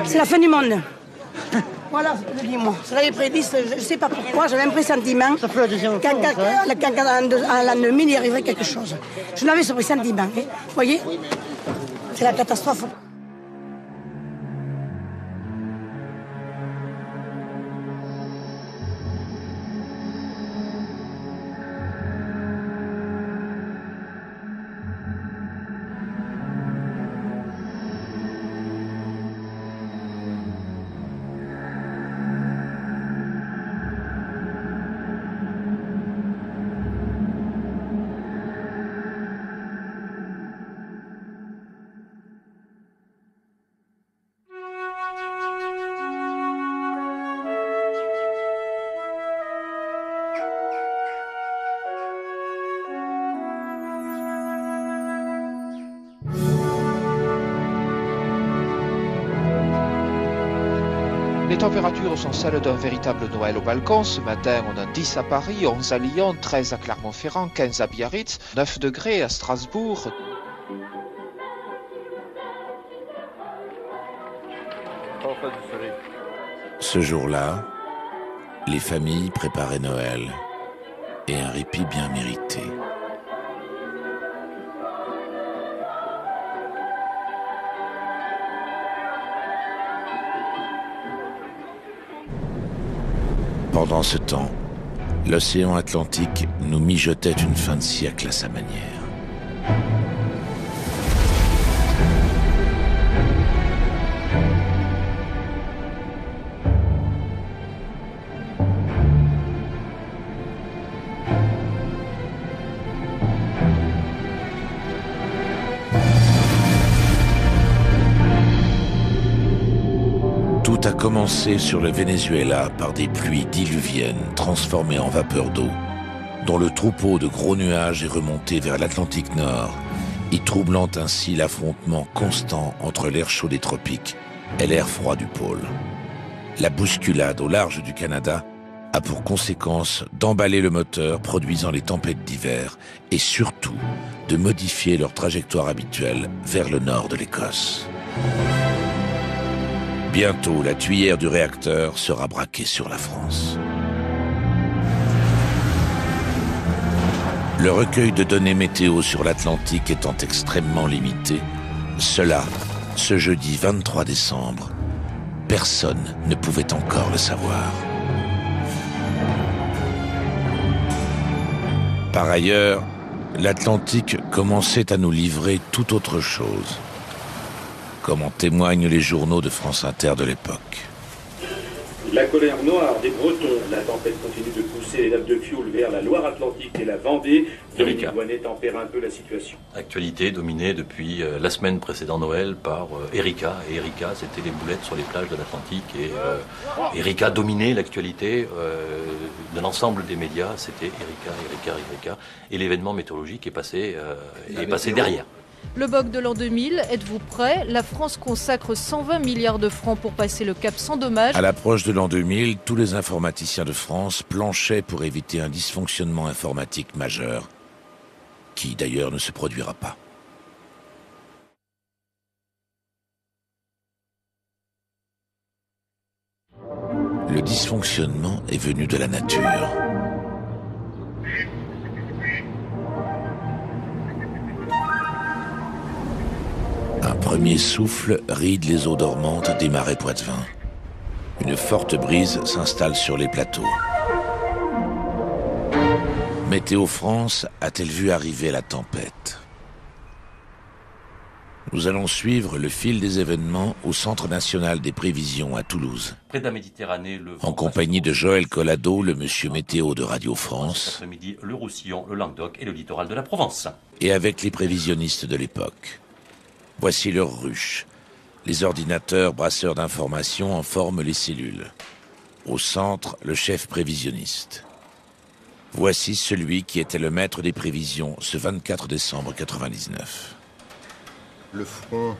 C'est la fin du monde. Voilà, je dis moi. Ça l'avait prédit, je ne sais pas pourquoi, j'avais un pressentiment qu'à l'an 2000, il arriverait quelque chose. Je n'avais ce pressentiment, hein. Vous voyez? C'est la catastrophe. Les températures sont celles d'un véritable Noël au balcon. Ce matin, on a 10 à Paris, 11 à Lyon, 13 à Clermont-Ferrand, 15 à Biarritz, 9 degrés à Strasbourg. Ce jour-là, les familles préparaient Noël et un répit bien mérité. Pendant ce temps, l'océan Atlantique nous mijotait une fin de siècle à sa manière. Tout a commencé sur le Venezuela par des pluies diluviennes transformées en vapeur d'eau, dont le troupeau de gros nuages est remonté vers l'Atlantique Nord, y troublant ainsi l'affrontement constant entre l'air chaud des tropiques et l'air froid du pôle. La bousculade au large du Canada a pour conséquence d'emballer le moteur produisant les tempêtes d'hiver et surtout de modifier leur trajectoire habituelle vers le nord de l'Écosse. Bientôt, la tuyère du réacteur sera braquée sur la France. Le recueil de données météo sur l'Atlantique étant extrêmement limité, cela, ce jeudi 23 décembre, personne ne pouvait encore le savoir. Par ailleurs, l'Atlantique commençait à nous livrer tout autre chose, comme en témoignent les journaux de France Inter de l'époque. La colère noire des Bretons, la tempête continue de pousser les nappes de fioul vers la Loire-Atlantique et la Vendée. Dominique Voynet tempère un peu la situation. Actualité dominée depuis la semaine précédant Noël par Erika. Et Erika, c'était les boulettes sur les plages de l'Atlantique. Et Erika dominait l'actualité de l'ensemble des médias. C'était Erika. Et l'événement météorologique est passé derrière. Le BOC de l'an 2000, êtes-vous prêts? La France consacre 120 milliards de francs pour passer le cap sans dommage. À l'approche de l'an 2000, tous les informaticiens de France planchaient pour éviter un dysfonctionnement informatique majeur, qui d'ailleurs ne se produira pas. Le dysfonctionnement est venu de la nature. Un premier souffle ride les eaux dormantes des marais poitevins. Une forte brise s'installe sur les plateaux. Météo France a-t-elle vu arriver la tempête? Nous allons suivre le fil des événements au Centre national des prévisions à Toulouse. Près de la Méditerranée, en compagnie de Joël Collado, le monsieur météo de Radio France. Cet après-midi, le Roussillon, le Languedoc et le littoral de la Provence. Et avec les prévisionnistes de l'époque. Voici leur ruche. Les ordinateurs brasseurs d'informations en forment les cellules. Au centre, le chef prévisionniste. Voici celui qui était le maître des prévisions ce 24 décembre 1999. Le front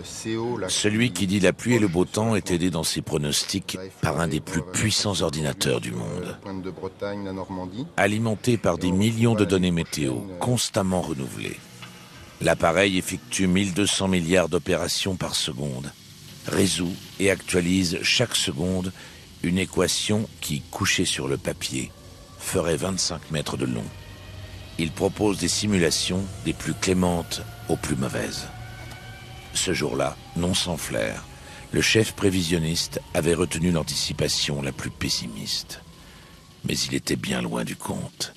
CO... Celui qui dit la pluie et le beau temps est aidé dans ses pronostics par un des plus puissants ordinateurs du monde. Alimenté par des millions de données météo, constamment renouvelées. L'appareil effectue 1200 milliards d'opérations par seconde résout et actualise chaque seconde une équation qui, couchée sur le papier, ferait 25 mètres de long. Il propose des simulations des plus clémentes aux plus mauvaises. Ce jour-là, non sans flair, le chef prévisionniste avait retenu l'anticipation la plus pessimiste. Mais il était bien loin du compte.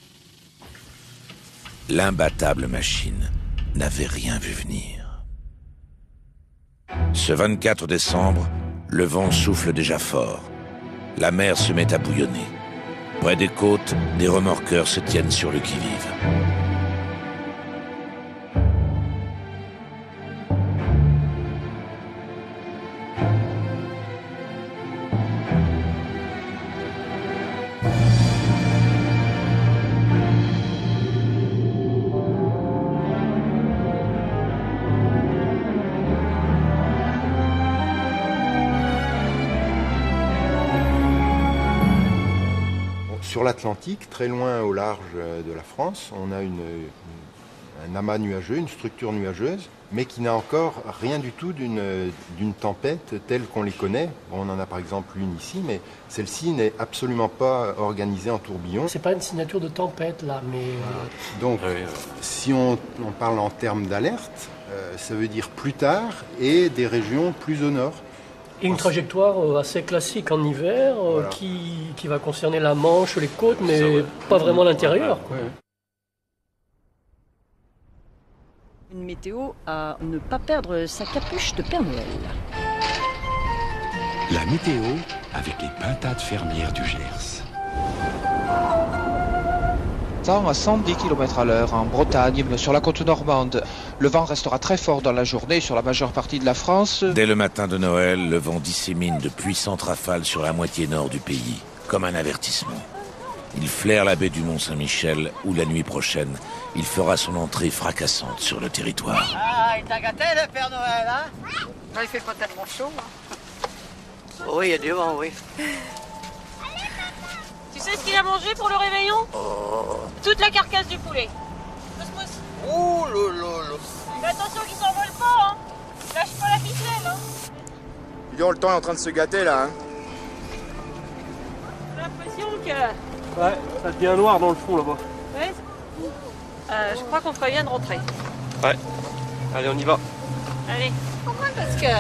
L'imbattable machine n'avait rien vu venir. Ce 24 décembre, le vent souffle déjà fort. La mer se met à bouillonner. Près des côtes, des remorqueurs se tiennent sur le qui-vive. Sur l'Atlantique, très loin au large de la France, on a un amas nuageux, une structure nuageuse, mais qui n'a encore rien du tout d'une tempête telle qu'on les connaît. Bon, on en a par exemple une ici, mais celle-ci n'est absolument pas organisée en tourbillon. C'est pas une signature de tempête là, mais... Donc, si on parle en termes d'alerte, ça veut dire plus tard et des régions plus au nord. Et une trajectoire assez classique en hiver, voilà, qui va concerner la Manche, les côtes, mais pas vraiment l'intérieur. Ouais. Une météo à ne pas perdre sa capuche de Père Noël. La météo avec les pintades fermières du Gers. À 110 km à l'heure en Bretagne, sur la côte normande. Le vent restera très fort dans la journée sur la majeure partie de la France. Dès le matin de Noël, le vent dissémine de puissantes rafales sur la moitié nord du pays, comme un avertissement. Il flaire la baie du Mont-Saint-Michel, où la nuit prochaine, il fera son entrée fracassante sur le territoire. Ah, il t'a gâté le Père Noël, hein? Non, il fait pas tellement chaud, hein? Oui, il y a du vent, oui. Tu sais ce qu'il a mangé pour le réveillon? Toute la carcasse du poulet. Mousse. Oh là. Mais attention qu'il s'envole pas, hein. Lâche pas la ficelle, hein. Dis donc, le temps est en train de se gâter là, hein. J'ai l'impression que... Ouais, ça devient noir dans le fond là-bas. Ouais. Je crois qu'on ferait bien de rentrer. Ouais. Allez, on y va. Allez. Pourquoi? Parce que...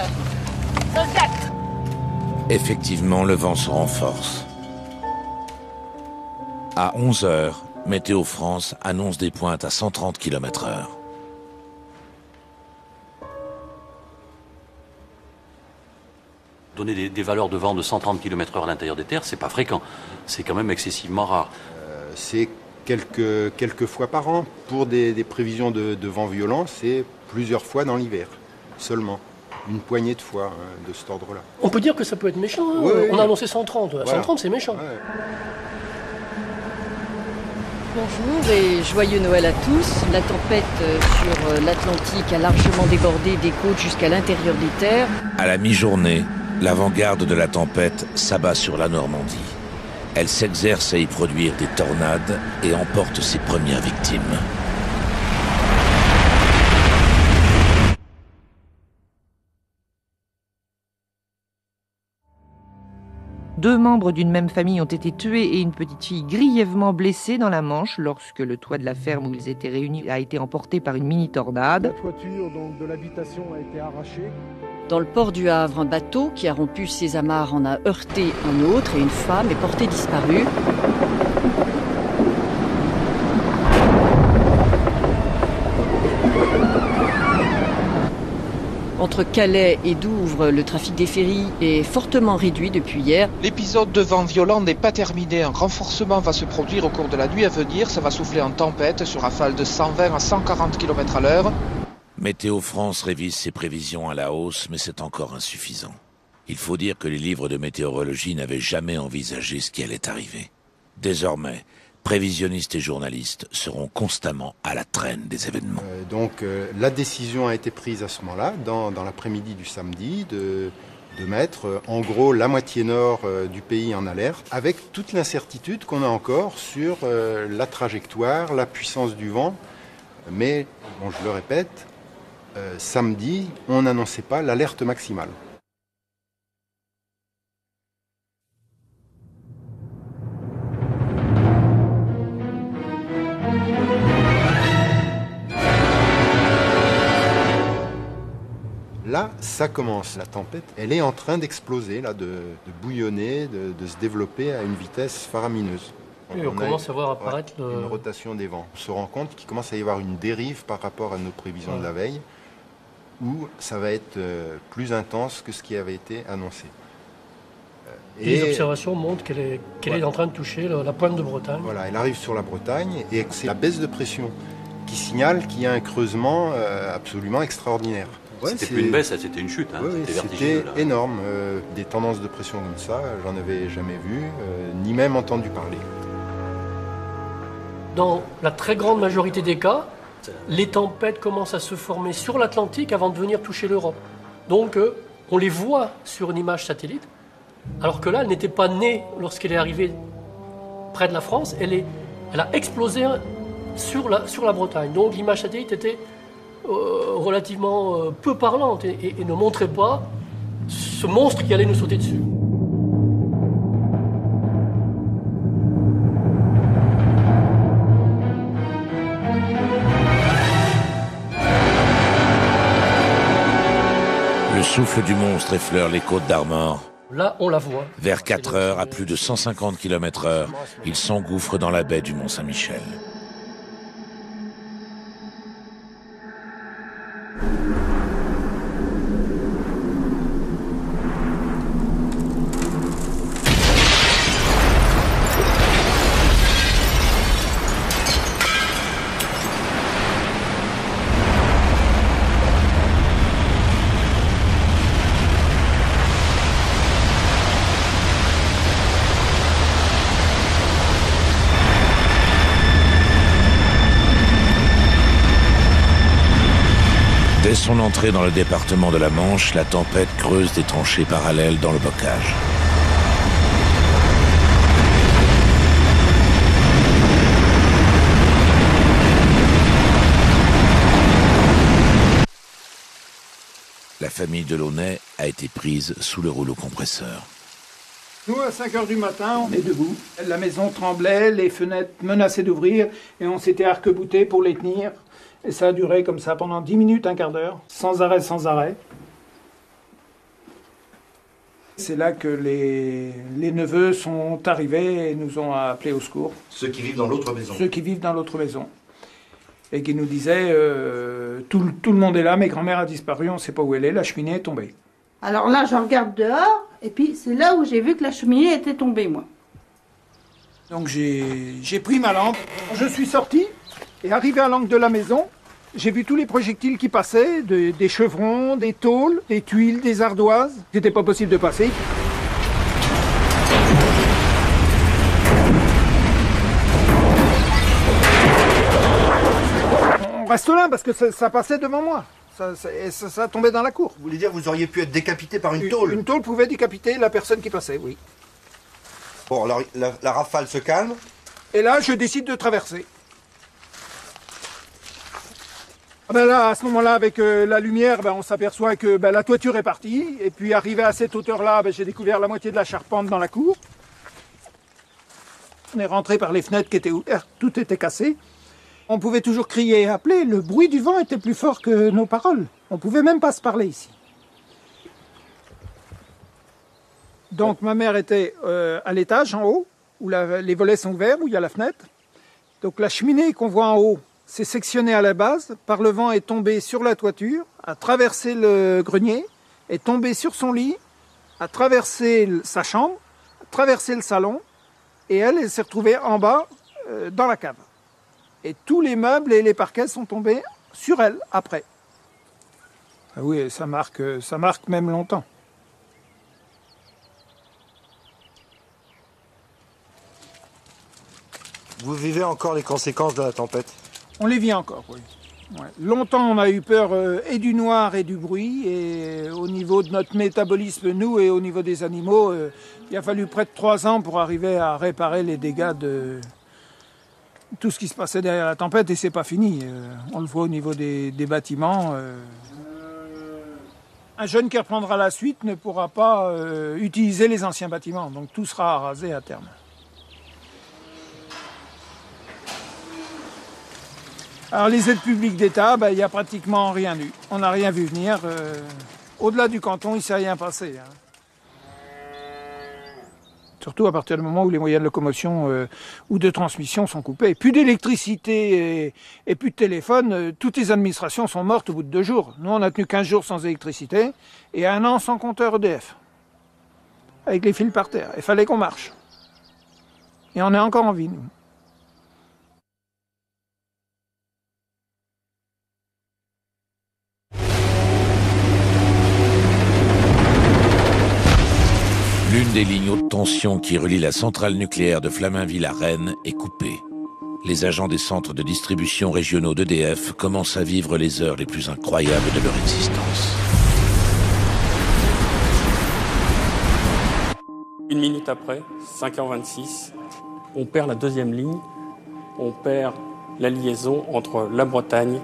ça se gâte. Effectivement, le vent se renforce. À 11h, Météo France annonce des pointes à 130 km/h. Donner des valeurs de vent de 130 km/h à l'intérieur des terres, c'est pas fréquent. C'est quand même excessivement rare. C'est quelques fois par an. Pour des prévisions de vent violent, c'est plusieurs fois dans l'hiver, seulement. Une poignée de fois de cet ordre-là. On peut dire que ça peut être méchant, hein. Oui. On a annoncé 130. Voilà. 130, c'est méchant. Ouais. Bonjour et joyeux Noël à tous. La tempête sur l'Atlantique a largement débordé des côtes jusqu'à l'intérieur des terres. À la mi-journée, l'avant-garde de la tempête s'abat sur la Normandie. Elle s'exerce à y produire des tornades et emporte ses premières victimes. Deux membres d'une même famille ont été tués et une petite fille grièvement blessée dans la Manche lorsque le toit de la ferme où ils étaient réunis a été emporté par une mini-tornade. La toiture donc, de l'habitation a été arrachée. Dans le port du Havre, un bateau qui a rompu ses amarres en a heurté un autre et une femme est portée disparue. Entre Calais et Douvres, le trafic des ferries est fortement réduit depuis hier. L'épisode de vent violent n'est pas terminé. Un renforcement va se produire au cours de la nuit à venir. Ça va souffler en tempête sur rafales de 120 à 140 km à l'heure. Météo France révise ses prévisions à la hausse, mais c'est encore insuffisant. Il faut dire que les livres de météorologie n'avaient jamais envisagé ce qui allait arriver. Désormais, prévisionnistes et journalistes seront constamment à la traîne des événements. La décision a été prise à ce moment-là, dans l'après-midi du samedi, de mettre en gros la moitié nord du pays en alerte, avec toute l'incertitude qu'on a encore sur la trajectoire, la puissance du vent. Mais, bon, je le répète, samedi, on n'annonçait pas l'alerte maximale. Là, ça commence, la tempête. Elle est en train d'exploser, là, de bouillonner, de se développer à une vitesse faramineuse. Et on commence à voir apparaître une rotation des vents. On se rend compte qu'il commence à y avoir une dérive par rapport à nos prévisions de la veille, où ça va être plus intense que ce qui avait été annoncé. Les observations montrent qu'elle est en train de toucher la pointe de Bretagne. Voilà, elle arrive sur la Bretagne et c'est la baisse de pression qui signale qu'il y a un creusement absolument extraordinaire. C'était plus une baisse, c'était une chute. Hein. C'était énorme. Des tendances de pression comme ça, j'en avais jamais vu, ni même entendu parler. Dans la très grande majorité des cas, les tempêtes commencent à se former sur l'Atlantique avant de venir toucher l'Europe. Donc on les voit sur une image satellite, alors que là, elle n'était pas née lorsqu'elle est arrivée près de la France, elle a explosé sur la Bretagne. Donc l'image satellite était relativement peu parlante et ne montrait pas ce monstre qui allait nous sauter dessus. Le souffle du monstre effleure les côtes d'Armor. Là, on la voit. Vers 4 heures, à plus de 150 km/h, il s'engouffre dans la baie du Mont-Saint-Michel. Dès son entrée dans le département de la Manche, la tempête creuse des tranchées parallèles dans le bocage. La famille Delaunay a été prise sous le rouleau compresseur. Nous, à 5 h du matin, on est debout. La maison tremblait, les fenêtres menaçaient d'ouvrir et on s'était arc-bouté pour les tenir. Et ça a duré comme ça pendant 10 minutes, un quart d'heure, sans arrêt, sans arrêt. C'est là que les neveux sont arrivés et nous ont appelés au secours. Ceux qui vivent dans l'autre maison. Ceux qui vivent dans l'autre maison. Et qui nous disaient, tout le monde est là, mais grand-mère a disparu, on ne sait pas où elle est, la cheminée est tombée. Alors là, je regarde dehors, et puis c'est là où j'ai vu que la cheminée était tombée, moi. Donc j'ai pris ma lampe, je suis sorti, et arrivé à l'angle de la maison, j'ai vu tous les projectiles qui passaient, des chevrons, des tôles, des tuiles, des ardoises. C'était pas possible de passer. On reste là parce que ça passait devant moi. Ça tombait dans la cour. Vous voulez dire que vous auriez pu être décapité par une tôle? Une tôle pouvait décapiter la personne qui passait, oui. Bon, alors la rafale se calme. Et là, je décide de traverser. Ben là, à ce moment-là, avec la lumière, on s'aperçoit que la toiture est partie. Et puis, arrivé à cette hauteur-là, j'ai découvert la moitié de la charpente dans la cour. On est rentré par les fenêtres qui étaient ouvertes, tout était cassé. On pouvait toujours crier et appeler. Le bruit du vent était plus fort que nos paroles. On ne pouvait même pas se parler ici. Donc, ma mère était à l'étage, en haut, où les volets sont ouverts, où il y a la fenêtre. Donc, la cheminée qu'on voit en haut, c'est sectionné à la base, par le vent est tombé sur la toiture, a traversé le grenier, est tombé sur son lit, a traversé sa chambre, a traversé le salon, et elle s'est retrouvée en bas, dans la cave. Et tous les meubles et les parquets sont tombés sur elle, après. Ah oui, ça marque même longtemps. Vous vivez encore les conséquences de la tempête? On les vit encore, oui. Ouais. Longtemps, on a eu peur et du noir et du bruit. Et au niveau de notre métabolisme, nous, et au niveau des animaux, il a fallu près de 3 ans pour arriver à réparer les dégâts de tout ce qui se passait derrière la tempête. Et c'est pas fini. On le voit au niveau des bâtiments. Un jeune qui reprendra la suite ne pourra pas utiliser les anciens bâtiments. Donc tout sera rasé à terme. Alors les aides publiques d'État, il n'y a pratiquement rien eu. On n'a rien vu venir. Au-delà du canton, il ne s'est rien passé. Hein. Surtout à partir du moment où les moyens de locomotion ou de transmission sont coupés. Plus d'électricité et plus de téléphone, toutes les administrations sont mortes au bout de 2 jours. Nous, on a tenu 15 jours sans électricité et 1 an sans compteur EDF. Avec les fils par terre. Il fallait qu'on marche. Et on est encore en vie, nous. L'une des lignes haute tension qui relie la centrale nucléaire de Flaminville à Rennes est coupée. Les agents des centres de distribution régionaux d'EDF commencent à vivre les heures les plus incroyables de leur existence. 1 minute après, 5h26, on perd la 2e ligne, on perd la liaison entre la Bretagne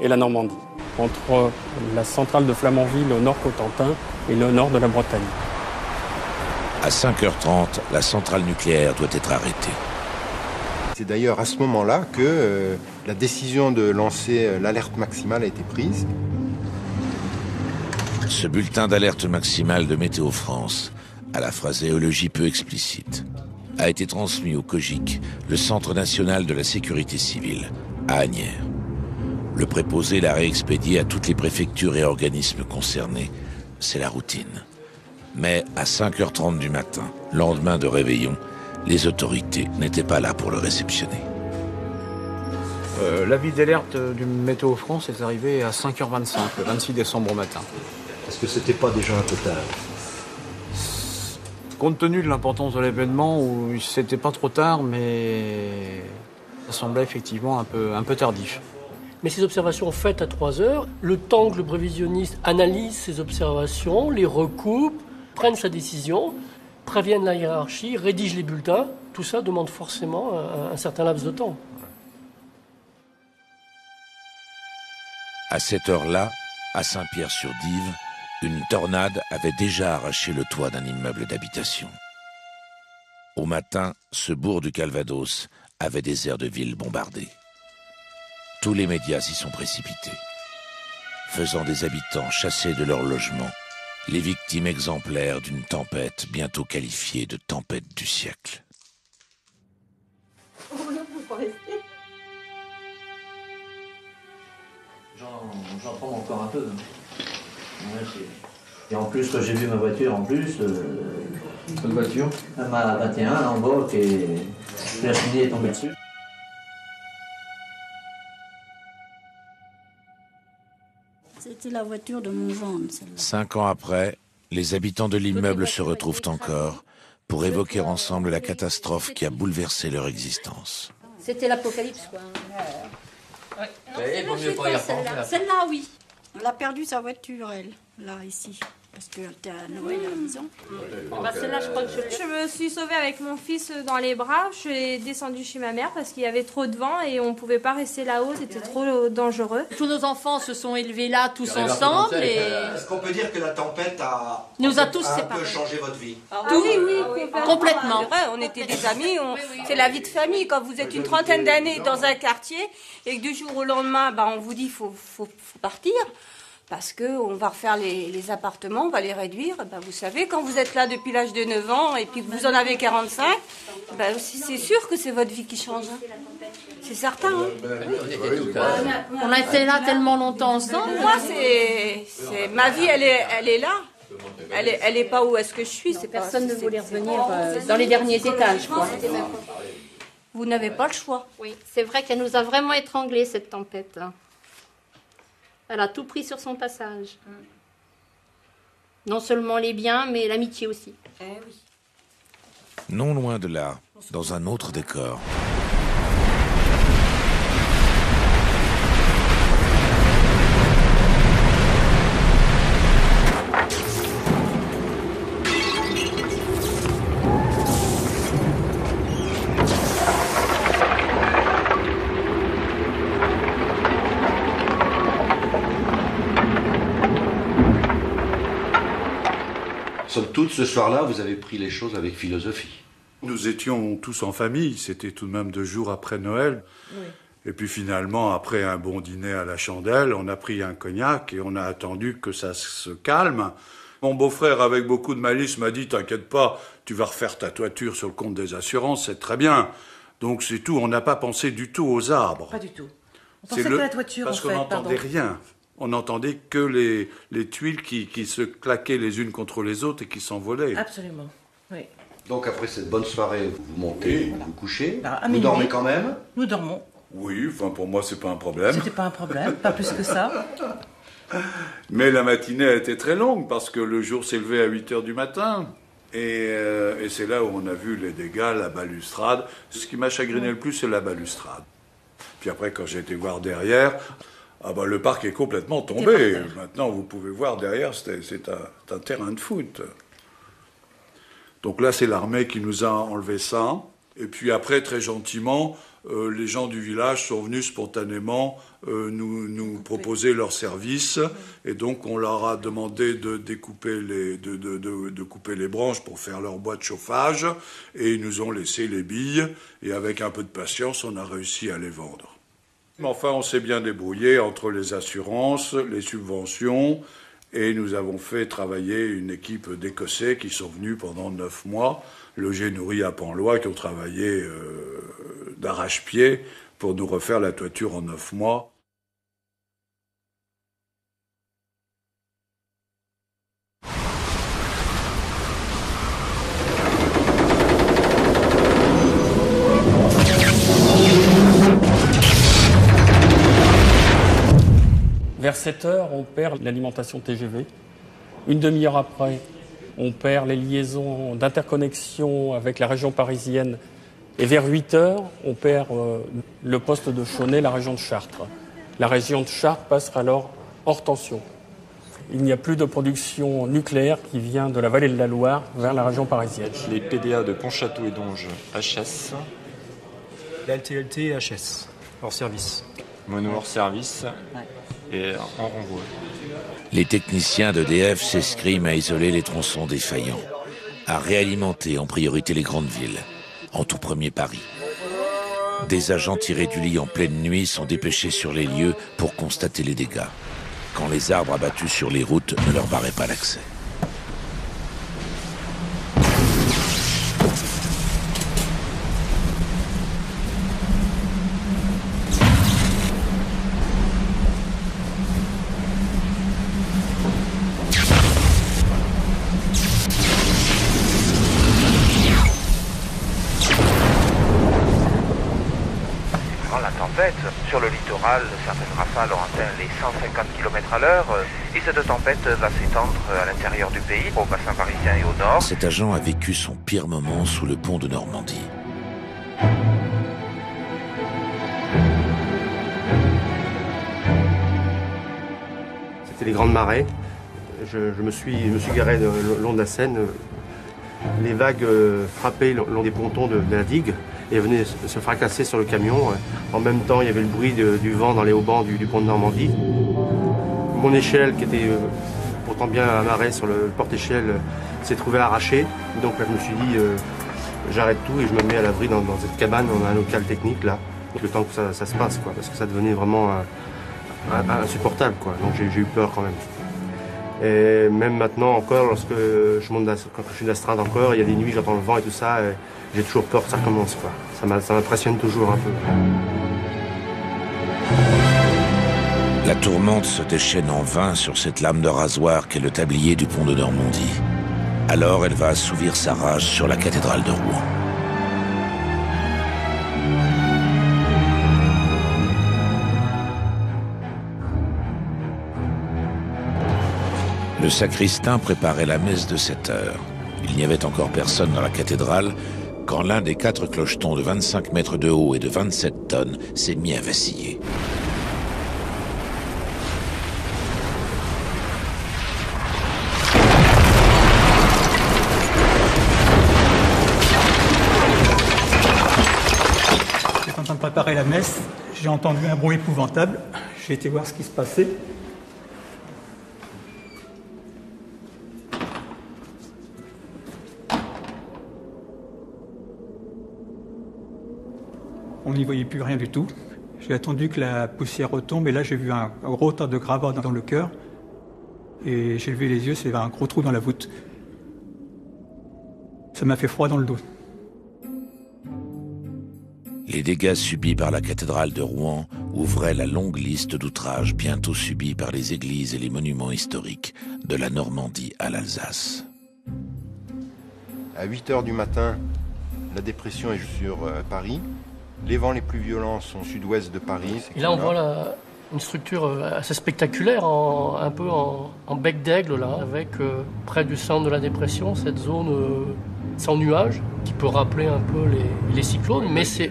et la Normandie, entre la centrale de Flamanville au nord Cotentin et le nord de la Bretagne. À 5h30, la centrale nucléaire doit être arrêtée. C'est d'ailleurs à ce moment-là que la décision de lancer l'alerte maximale a été prise. Ce bulletin d'alerte maximale de Météo France, à la phraséologie peu explicite, a été transmis au COGIC, le Centre national de la sécurité civile, à Asnières. Le préposé l'a réexpédié à toutes les préfectures et organismes concernés. C'est la routine. Mais à 5h30 du matin, lendemain de réveillon, les autorités n'étaient pas là pour le réceptionner. L'avis d'alerte du Météo France est arrivé à 5h25, le 26 décembre au matin. Est-ce que c'était pas déjà un peu tard? Compte tenu de l'importance de l'événement, c'était pas trop tard, mais ça semblait effectivement un peu tardif. Mais ces observations faites à 3 heures, le temps que le prévisionniste analyse ces observations, les recoupe, prenne sa décision, prévienne la hiérarchie, rédige les bulletins, tout ça demande forcément un certain laps de temps. À cette heure-là, à Saint-Pierre-sur-Dive, une tornade avait déjà arraché le toit d'un immeuble d'habitation. Au matin, ce bourg du Calvados avait des aires de ville bombardées. Tous les médias s'y sont précipités, faisant des habitants chassés de leur logement, les victimes exemplaires d'une tempête bientôt qualifiée de tempête du siècle. J'en prends encore un peu. Et en plus, quand j'ai vu ma voiture, Votre voiture Ma 21 en bas, et la cheminée est tombée dessus. C'était la voiture de mon gendre, celle-là. 5 ans après, les habitants de l'immeuble se retrouvent encore pour évoquer ensemble la catastrophe qui a bouleversé leur existence. C'était l'apocalypse, quoi. Il vaut mieux pas y repenser. Celle-là, oui. Elle a perdu sa voiture, elle, là, ici. Parce qu'elle était à Noël à la maison. Celle-là, je crois que je me suis sauvée avec mon fils dans les bras. Je suis descendue chez ma mère parce qu'il y avait trop de vent et on ne pouvait pas rester là-haut. C'était trop dangereux. Tous nos enfants se sont élevés là, tous ensemble. Et... Est-ce qu'on peut dire que la tempête nous a tous un séparés. peu changé votre vie? Oui, complètement. Vrai, on était des amis. C'est la vie de famille. Quand vous êtes une trentaine d'années dans un quartier et que du jour au lendemain, on vous dit qu'il faut partir. Parce qu'on va refaire les appartements, on va les réduire. Vous savez, quand vous êtes là depuis l'âge de 9 ans et puis que vous en avez 45, c'est sûr que c'est votre vie qui change. C'est certain. On a été là tellement longtemps ensemble. Moi, ma vie, elle est là. Elle est pas où est-ce que je suis. Personne ne voulait revenir dans les derniers étages, quoi. Vous n'avez pas le choix. Oui, c'est vrai qu'elle nous a vraiment étranglés, cette tempête. Elle a tout pris sur son passage. Non seulement les biens, mais l'amitié aussi. Non loin de là, dans un autre décor. Somme toute, ce soir-là, vous avez pris les choses avec philosophie. Nous étions tous en famille, c'était tout de même 2 jours après Noël. Oui. Et puis finalement, après un bon dîner à la chandelle, on a pris un cognac et on a attendu que ça se calme. Mon beau-frère, avec beaucoup de malice, m'a dit « T'inquiète pas, tu vas refaire ta toiture sur le compte des assurances, c'est très bien. » Donc c'est tout, on n'a pas pensé du tout aux arbres. Pas du tout. On pensait qu'à la toiture, parce qu'on n'entendait rien. On n'entendait que les tuiles qui se claquaient les unes contre les autres et qui s'envolaient. Absolument, oui. Donc après cette bonne soirée, vous montez, vous vous couchez, vous minuit, dormez quand même? Nous dormons. Oui, enfin pour moi c'est pas un problème. C'était pas un problème, pas plus que ça. Mais la matinée a été très longue parce que le jour s'est levé à 8h du matin. Et c'est là où on a vu les dégâts, la balustrade. Ce qui m'a chagriné le plus, c'est la balustrade. Puis après, quand j'ai été voir derrière, le parc est complètement tombé. Maintenant, vous pouvez voir derrière, c'est un terrain de foot. Donc là, c'est l'armée qui nous a enlevé ça. Et puis après, très gentiment, les gens du village sont venus spontanément nous proposer leurs services. Et donc, on leur a demandé de découper de couper les branches pour faire leur bois de chauffage. Et ils nous ont laissé les billes. Et avec un peu de patience, on a réussi à les vendre. Mais enfin, on s'est bien débrouillé entre les assurances, les subventions. Et nous avons fait travailler une équipe d'Écossais qui sont venus pendant 9 mois, logés, nourris à Penlois, qui ont travaillé d'arrache-pied pour nous refaire la toiture en 9 mois. Vers 7h, on perd l'alimentation TGV. Une demi-heure après, on perd les liaisons d'interconnexion avec la région parisienne. Et vers 8h, on perd le poste de Chauny, la région de Chartres. La région de Chartres passe alors hors tension. Il n'y a plus de production nucléaire qui vient de la vallée de la Loire vers la région parisienne. Les PDA de Pontchâteau et Donge, HS. La LTLT, HS, hors service. Mono hors service. Ouais. Et en renvoi. Les techniciens d'EDF s'escriment à isoler les tronçons défaillants, à réalimenter en priorité les grandes villes, en tout premier Paris. Des agents tirés du lit en pleine nuit sont dépêchés sur les lieux pour constater les dégâts, quand les arbres abattus sur les routes ne leur barraient pas l'accès. Sur le littoral, certaines rafales ont atteint les 150 km/h et cette tempête va s'étendre à l'intérieur du pays, au bassin parisien et au nord. Cet agent a vécu son pire moment sous le pont de Normandie. C'était les grandes marées. Je me suis garé le long de la Seine. Les vagues frappaient le long des pontons de la digue et venaient se fracasser sur le camion. En même temps, il y avait le bruit du vent dans les haubans du pont de Normandie. Mon échelle, qui était pourtant bien amarrée sur le porte-échelle, s'est trouvée arrachée. Donc là, je me suis dit, j'arrête tout et je me mets à l'abri dans cette cabane. On a un local technique là, le temps que ça se passe, quoi, parce que ça devenait vraiment insupportable, quoi. Donc j'ai eu peur quand même. Et même maintenant encore, lorsque quand je suis d'astreinte encore, il y a des nuits, j'entends le vent et tout ça, et j'ai toujours peur que ça recommence, quoi. Ça m'impressionne toujours un peu. La tourmente se déchaîne en vain sur cette lame de rasoir qu'est le tablier du pont de Normandie. Alors elle va assouvir sa rage sur la cathédrale de Rouen. Le sacristain préparait la messe de 7 heures. Il n'y avait encore personne dans la cathédrale quand l'un des 4 clochetons de 25 mètres de haut et de 27 tonnes s'est mis à vaciller. J'étais en train de préparer la messe, j'ai entendu un bruit épouvantable. J'ai été voir ce qui se passait. On n'y voyait plus rien du tout. J'ai attendu que la poussière retombe et là j'ai vu un gros tas de gravats dans le cœur. Et j'ai levé les yeux, c'est un gros trou dans la voûte. Ça m'a fait froid dans le dos. Les dégâts subis par la cathédrale de Rouen ouvraient la longue liste d'outrages bientôt subis par les églises et les monuments historiques de la Normandie à l'Alsace. À 8h du matin, la dépression est sur Paris. Les vents les plus violents sont au sud-ouest de Paris. Et là, on voit une structure assez spectaculaire, un peu en bec d'aigle, là, avec près du centre de la dépression, cette zone sans nuages, qui peut rappeler un peu les cyclones, mais ça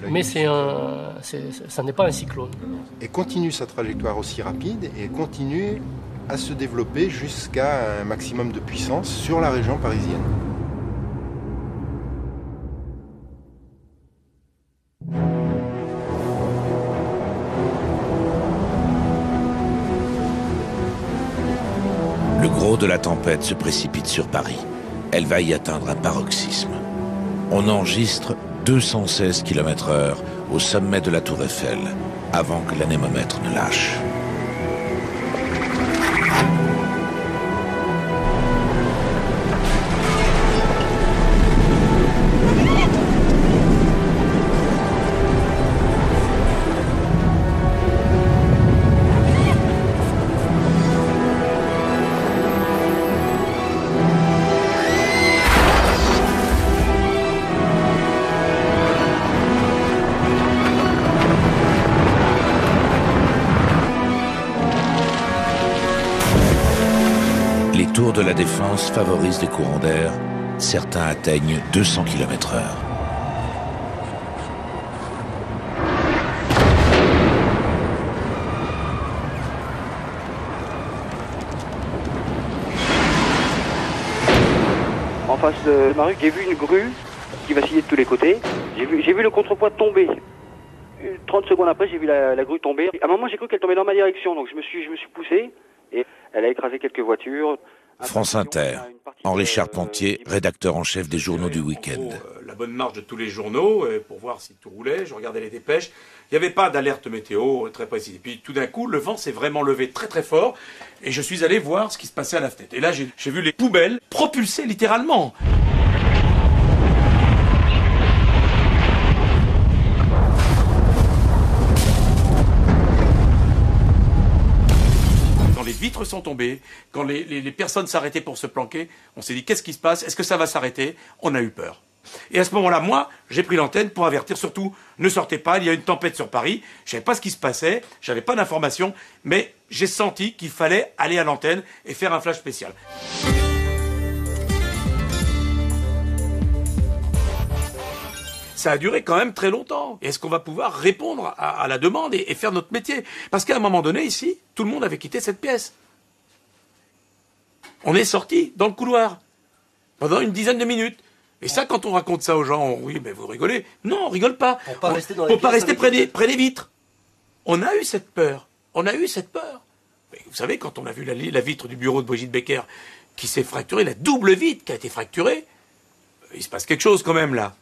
n'est pas un cyclone. Et continue sa trajectoire aussi rapide et continue à se développer jusqu'à un maximum de puissance sur la région parisienne. Le gros de la tempête se précipite sur Paris. Elle va y atteindre un paroxysme. On enregistre 216 km/h au sommet de la Tour Eiffel, avant que l'anémomètre ne lâche. Les tours de la Défense favorisent des courants d'air. Certains atteignent 200 km/h. En face de ma rue, j'ai vu une grue qui vacillait de tous les côtés. J'ai vu le contrepoids tomber. 30 secondes après, j'ai vu la grue tomber. À un moment, j'ai cru qu'elle tombait dans ma direction, donc je me suis poussé et elle a écrasé quelques voitures. France Inter, Henri Charpentier, rédacteur en chef des journaux du week-end. La bonne marche de tous les journaux pour voir si tout roulait. Je regardais les dépêches. Il n'y avait pas d'alerte météo très précise. Et puis tout d'un coup, le vent s'est vraiment levé très très fort et je suis allé voir ce qui se passait à la fenêtre. Et là, j'ai vu les poubelles propulsées littéralement. Les vitres sont tombées, quand les personnes s'arrêtaient pour se planquer, on s'est dit qu'est-ce qui se passe, est-ce que ça va s'arrêter? On a eu peur. Et à ce moment-là, moi, j'ai pris l'antenne pour avertir surtout, ne sortez pas, il y a une tempête sur Paris, je ne savais pas ce qui se passait, je n'avais pas d'informations, mais j'ai senti qu'il fallait aller à l'antenne et faire un flash spécial. Ça a duré quand même très longtemps. Est-ce qu'on va pouvoir répondre à la demande et faire notre métier? Parce qu'à un moment donné, ici, tout le monde avait quitté cette pièce. On est sorti dans le couloir pendant une dizaine de minutes. Et ça, quand on raconte ça aux gens, oui, mais vous rigolez. Non, on rigole pas. Pour pas rester près des vitres. On a eu cette peur. On a eu cette peur. Mais vous savez, quand on a vu la vitre du bureau de Brigitte Becker qui s'est fracturée, la double vitre qui a été fracturée, il se passe quelque chose quand même là.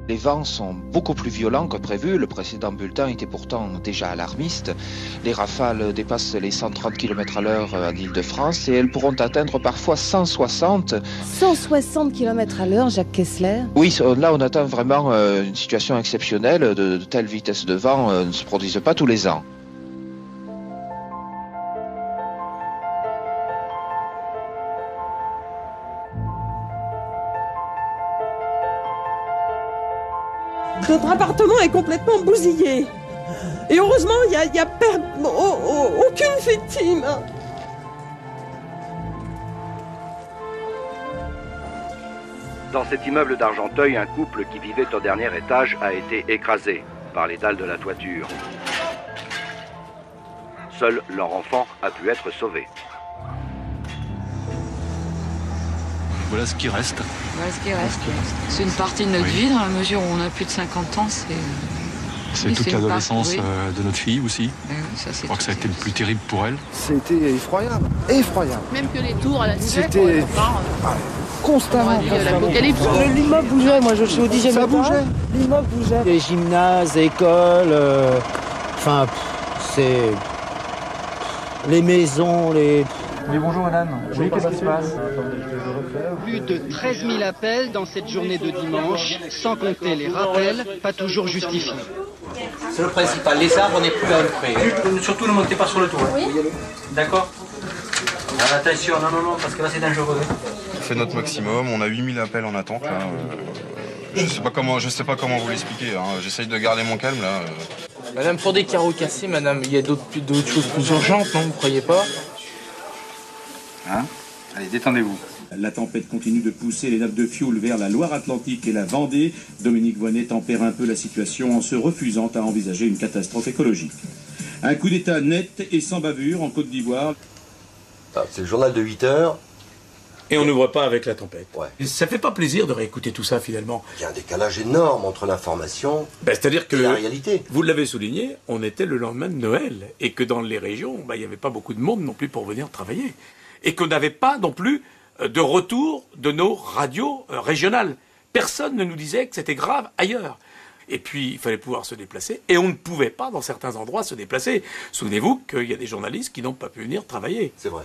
Les vents sont beaucoup plus violents que prévu. Le précédent bulletin était pourtant déjà alarmiste. Les rafales dépassent les 130 km/h en Île-de-France et elles pourront atteindre parfois 160. 160 km/h, Jacques Kessler? Oui, là on atteint vraiment une situation exceptionnelle. De telles vitesses de vent ne se produisent pas tous les ans. Notre appartement est complètement bousillé. Et heureusement, il n'y a aucune victime. Dans cet immeuble d'Argenteuil, un couple qui vivait au dernier étage a été écrasé par les dalles de la toiture. Seul leur enfant a pu être sauvé. Voilà ce qui reste. Voilà ce qui reste. C'est une partie de notre vie, dans la mesure où on a plus de 50 ans. C'est toute l'adolescence de notre fille aussi. Je crois que ça a été le plus terrible pour elle. C'était effroyable, effroyable. Même que les tours à la nouvelle, c'était... constamment. L'apocalypse. L'immeuble bougeait, moi je suis au 10e étage. Bougeait. L'immeuble bougeait. Les gymnases, écoles, enfin, c'est les maisons, les... Oui, bonjour madame. Oui, qu'est-ce qui se passe? Plus de 13 000 appels dans cette journée de dimanche, sans compter les rappels, pas toujours justifiés. C'est le principal. Les arbres, on n'est plus à un près. Surtout ne montez pas sur le toit. Oui. D'accord? Attention, non, parce que là c'est dangereux. On fait notre maximum, on a 8000 appels en attente là. Je sais pas comment vous l'expliquer, hein. J'essaye de garder mon calme là. Madame, pour des carreaux cassés, madame, il y a d'autres choses plus urgentes, non? Vous croyez pas? Hein? Allez, détendez-vous. La tempête continue de pousser les nappes de fioul vers la Loire-Atlantique et la Vendée. Dominique Voynet tempère un peu la situation en se refusant à envisager une catastrophe écologique. Un coup d'État net et sans bavure en Côte d'Ivoire. C'est le journal de 8 heures. Et on n'ouvre pas avec la tempête. Ouais. Et ça fait pas plaisir de réécouter tout ça finalement. Il y a un décalage énorme entre l'information c'est-à-dire que et la réalité. Vous l'avez souligné, on était le lendemain de Noël. Et que dans les régions, il n'y avait pas beaucoup de monde non plus pour venir travailler. Et qu'on n'avait pas non plus de retour de nos radios régionales. Personne ne nous disait que c'était grave ailleurs. Et puis, il fallait pouvoir se déplacer. Et on ne pouvait pas, dans certains endroits, se déplacer. Souvenez-vous qu'il y a des journalistes qui n'ont pas pu venir travailler. C'est vrai.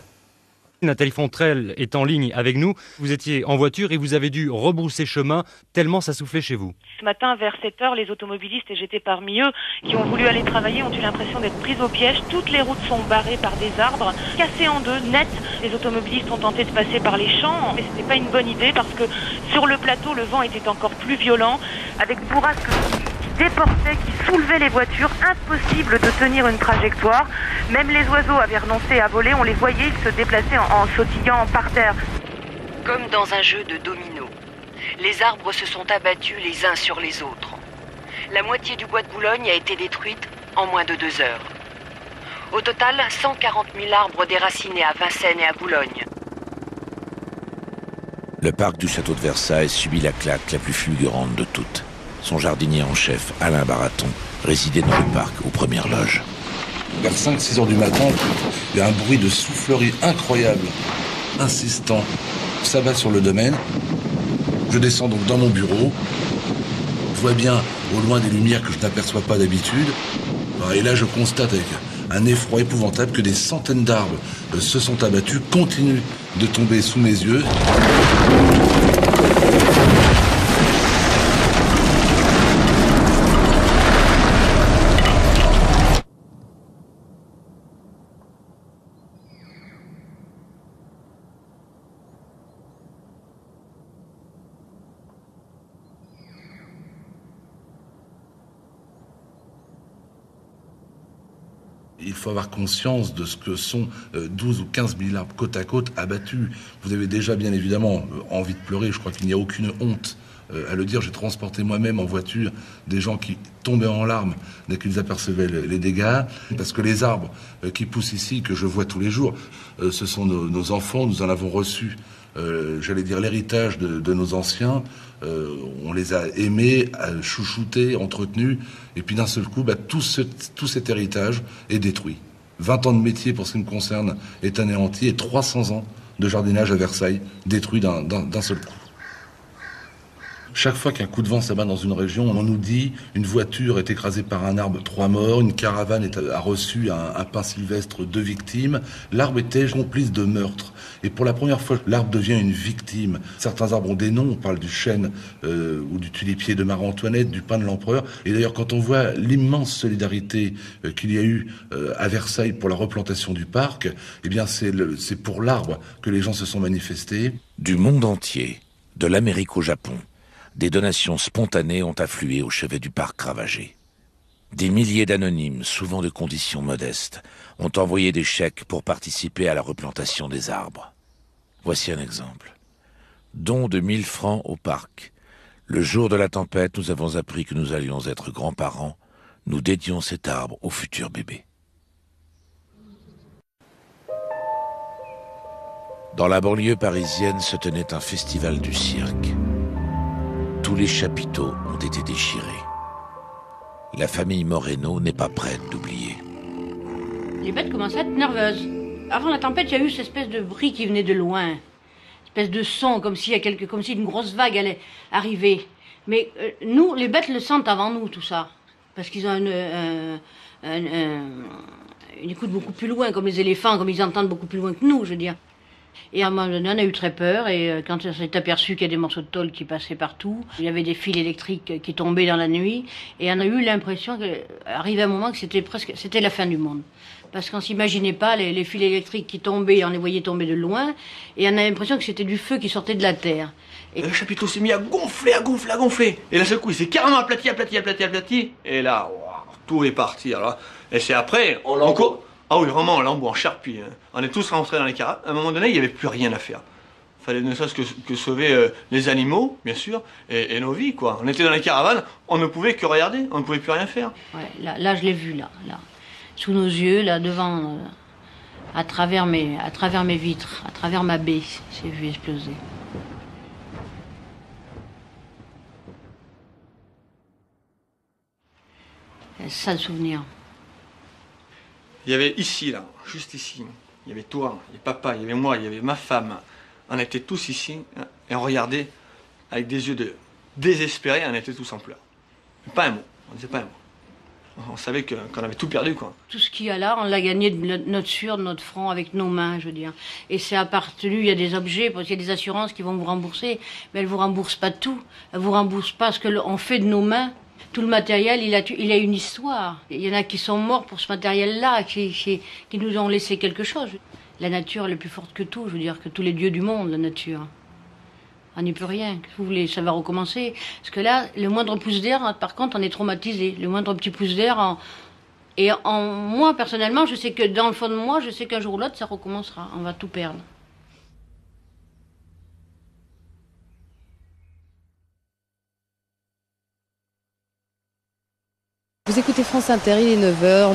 Nathalie Fontrelle est en ligne avec nous. Vous étiez en voiture et vous avez dû rebrousser chemin tellement ça soufflait chez vous. Ce matin, vers 7h, les automobilistes, et j'étais parmi eux, qui ont voulu aller travailler, ont eu l'impression d'être pris au piège. Toutes les routes sont barrées par des arbres, cassées en deux, net. Les automobilistes ont tenté de passer par les champs, mais ce n'était pas une bonne idée parce que sur le plateau, le vent était encore plus violent, avec bourrasques qui déportaient, qui soulevaient les voitures. Impossible de tenir une trajectoire. Même les oiseaux avaient renoncé à voler, on les voyait, ils se déplaçaient en sautillant par terre. Comme dans un jeu de dominos, les arbres se sont abattus les uns sur les autres. La moitié du bois de Boulogne a été détruite en moins de 2 heures. Au total, 140 000 arbres déracinés à Vincennes et à Boulogne. Le parc du château de Versailles subit la claque la plus fulgurante de toutes. Son jardinier en chef, Alain Baraton, résidait dans le parc aux premières loges. Vers 5-6 heures du matin, il y a un bruit de soufflerie incroyable, insistant. Ça va sur le domaine. Je descends donc dans mon bureau. Je vois bien au loin des lumières que je n'aperçois pas d'habitude. Et là, je constate avec un effroi épouvantable que des centaines d'arbres se sont abattus, continuent de tomber sous mes yeux. Il faut avoir conscience de ce que sont 12 ou 15 000 arbres côte à côte abattus. Vous avez déjà bien évidemment envie de pleurer, je crois qu'il n'y a aucune honte à le dire. J'ai transporté moi-même en voiture des gens qui tombaient en larmes dès qu'ils apercevaient les dégâts. Parce que les arbres qui poussent ici, que je vois tous les jours, ce sont nos enfants, nous en avons reçu, j'allais dire, l'héritage de nos anciens. On les a aimés, chouchoutés, entretenus, et puis d'un seul coup, tout cet héritage est détruit. 20 ans de métier pour ce qui me concerne est anéanti, et 300 ans de jardinage à Versailles détruit d'un seul coup. Chaque fois qu'un coup de vent s'abat dans une région, on nous dit une voiture est écrasée par un arbre, 3 morts, une caravane a reçu un pin sylvestre, 2 victimes. L'arbre était complice de meurtre. Et pour la première fois, l'arbre devient une victime. Certains arbres ont des noms, on parle du chêne ou du tulipier de Marie-Antoinette, du pin de l'empereur. Et d'ailleurs, quand on voit l'immense solidarité qu'il y a eu à Versailles pour la replantation du parc, eh bien c'est pour l'arbre que les gens se sont manifestés. Du monde entier, de l'Amérique au Japon, des donations spontanées ont afflué au chevet du parc ravagé. Des milliers d'anonymes, souvent de conditions modestes, ont envoyé des chèques pour participer à la replantation des arbres. Voici un exemple. Don de 1000 francs au parc. Le jour de la tempête, nous avons appris que nous allions être grands-parents. Nous dédions cet arbre au futur bébé. Dans la banlieue parisienne se tenait un festival du cirque. Tous les chapiteaux ont été déchirés. La famille Moreno n'est pas prête d'oublier. Les bêtes commençaient à être nerveuses. Avant la tempête, il y a eu cette espèce de bruit qui venait de loin. espèce de son, comme si une grosse vague allait arriver. Mais nous, les bêtes le sentent avant nous, tout ça. Parce qu'ils ont une écoute beaucoup plus loin, comme les éléphants, comme ils entendent beaucoup plus loin que nous, je veux dire. Et à un moment donné, on a eu très peur, et quand on s'est aperçu qu'il y a des morceaux de tôle qui passaient partout, il y avait des fils électriques qui tombaient dans la nuit, et on a eu l'impression qu'arrivait un moment que c'était la fin du monde. Parce qu'on s'imaginait pas les fils électriques qui tombaient, on les voyait tomber de loin, et on a l'impression que c'était du feu qui sortait de la terre. Et le chapiteau s'est mis à gonfler, à gonfler, à gonfler. Et d'un seul coup, il s'est carrément aplati. Et là, wow, tout est parti. Alors, et c'est après, ah oui, vraiment, en lambeau, en charpie. Hein. On est tous rentrés dans les caravanes. À un moment donné, il n'y avait plus rien à faire. Il fallait ne serait-ce que sauver les animaux, bien sûr, et nos vies, quoi. On était dans les caravanes, on ne pouvait que regarder, on ne pouvait plus rien faire. Ouais, là je l'ai vu, là. Sous nos yeux, là, devant, à travers mes vitres, à travers ma baie, j'ai vu exploser. C'est ça le souvenir. Il y avait ici, là, juste ici, il y avait toi, il y avait papa, il y avait moi, il y avait ma femme. On était tous ici, et on regardait avec des yeux de désespérés, on était tous en pleurs. Pas un mot, on ne disait pas un mot. On savait qu'on avait tout perdu, quoi. Tout ce qu'il y a là, on l'a gagné de notre front, avec nos mains, je veux dire. Et c'est appartenu, il y a des objets, parce qu'il y a des assurances qui vont vous rembourser, mais elles ne vous remboursent pas tout. Elles ne vous remboursent pas ce qu'on fait de nos mains. Tout le matériel, il a une histoire. Il y en a qui sont morts pour ce matériel-là, qui nous ont laissé quelque chose. La nature, elle est plus forte que tout, je veux dire, que tous les dieux du monde, la nature. On n'y peut rien. Vous voulez, ça va recommencer. Parce que là, le moindre pouce d'air, par contre, on est traumatisé. Le moindre petit pouce d'air, moi, personnellement, je sais que dans le fond de moi, je sais qu'un jour ou l'autre, ça recommencera. On va tout perdre. Vous écoutez France Inter, il est 9h.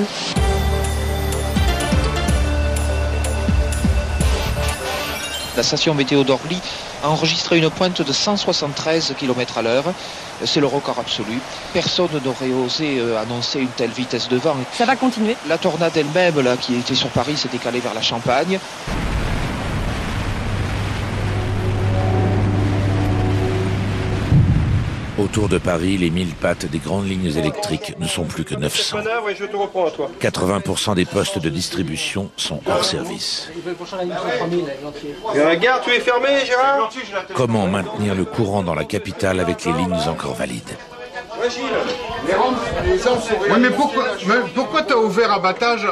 La station météo d'Orly a enregistré une pointe de 173 km/h. C'est le record absolu. Personne n'aurait osé annoncer une telle vitesse de vent. Ça va continuer. La tornade elle-même, là, qui était sur Paris, s'est décalée vers la Champagne. Autour de Paris, les 1000 pattes des grandes lignes électriques ne sont plus que 900. 80% des postes de distribution sont hors service. Gare, tu es fermé, Gérard? Comment maintenir le courant dans la capitale avec les lignes encore valides? Oui, mais pourquoi t'as ouvert abattage?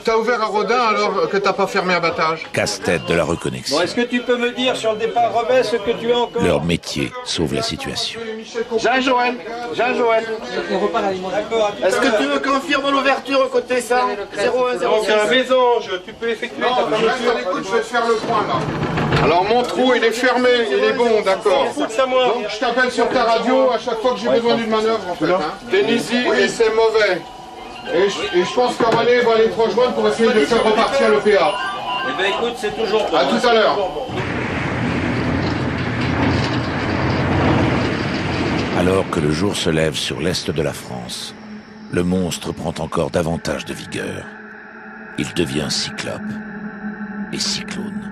T'as ouvert à Rodin alors que t'as pas fermé abattage? Casse-tête de la reconnexion. Bon, est-ce que tu peux me dire sur le départ Rebais ce que tu as encore? Leur métier sauve la situation. Jean-Joël. Est-ce que tu me confirmes l'ouverture côté ça? 0106. C'est un mésange, tu peux effectuer ta fermeture. Écoute, je vais te faire le point là. Alors mon trou il est fermé, il est bon, d'accord. Donc je t'appelle sur ta radio à chaque fois que j'ai besoin d'une manœuvre en fait. Tennessee et c'est mauvais. Et je pense qu'Amané va aller te rejoindre pour essayer de faire repartir le PA. Eh ben écoute, c'est toujours bon. À tout à l'heure. Alors que le jour se lève sur l'est de la France, le monstre prend encore davantage de vigueur. Il devient cyclope et cyclone.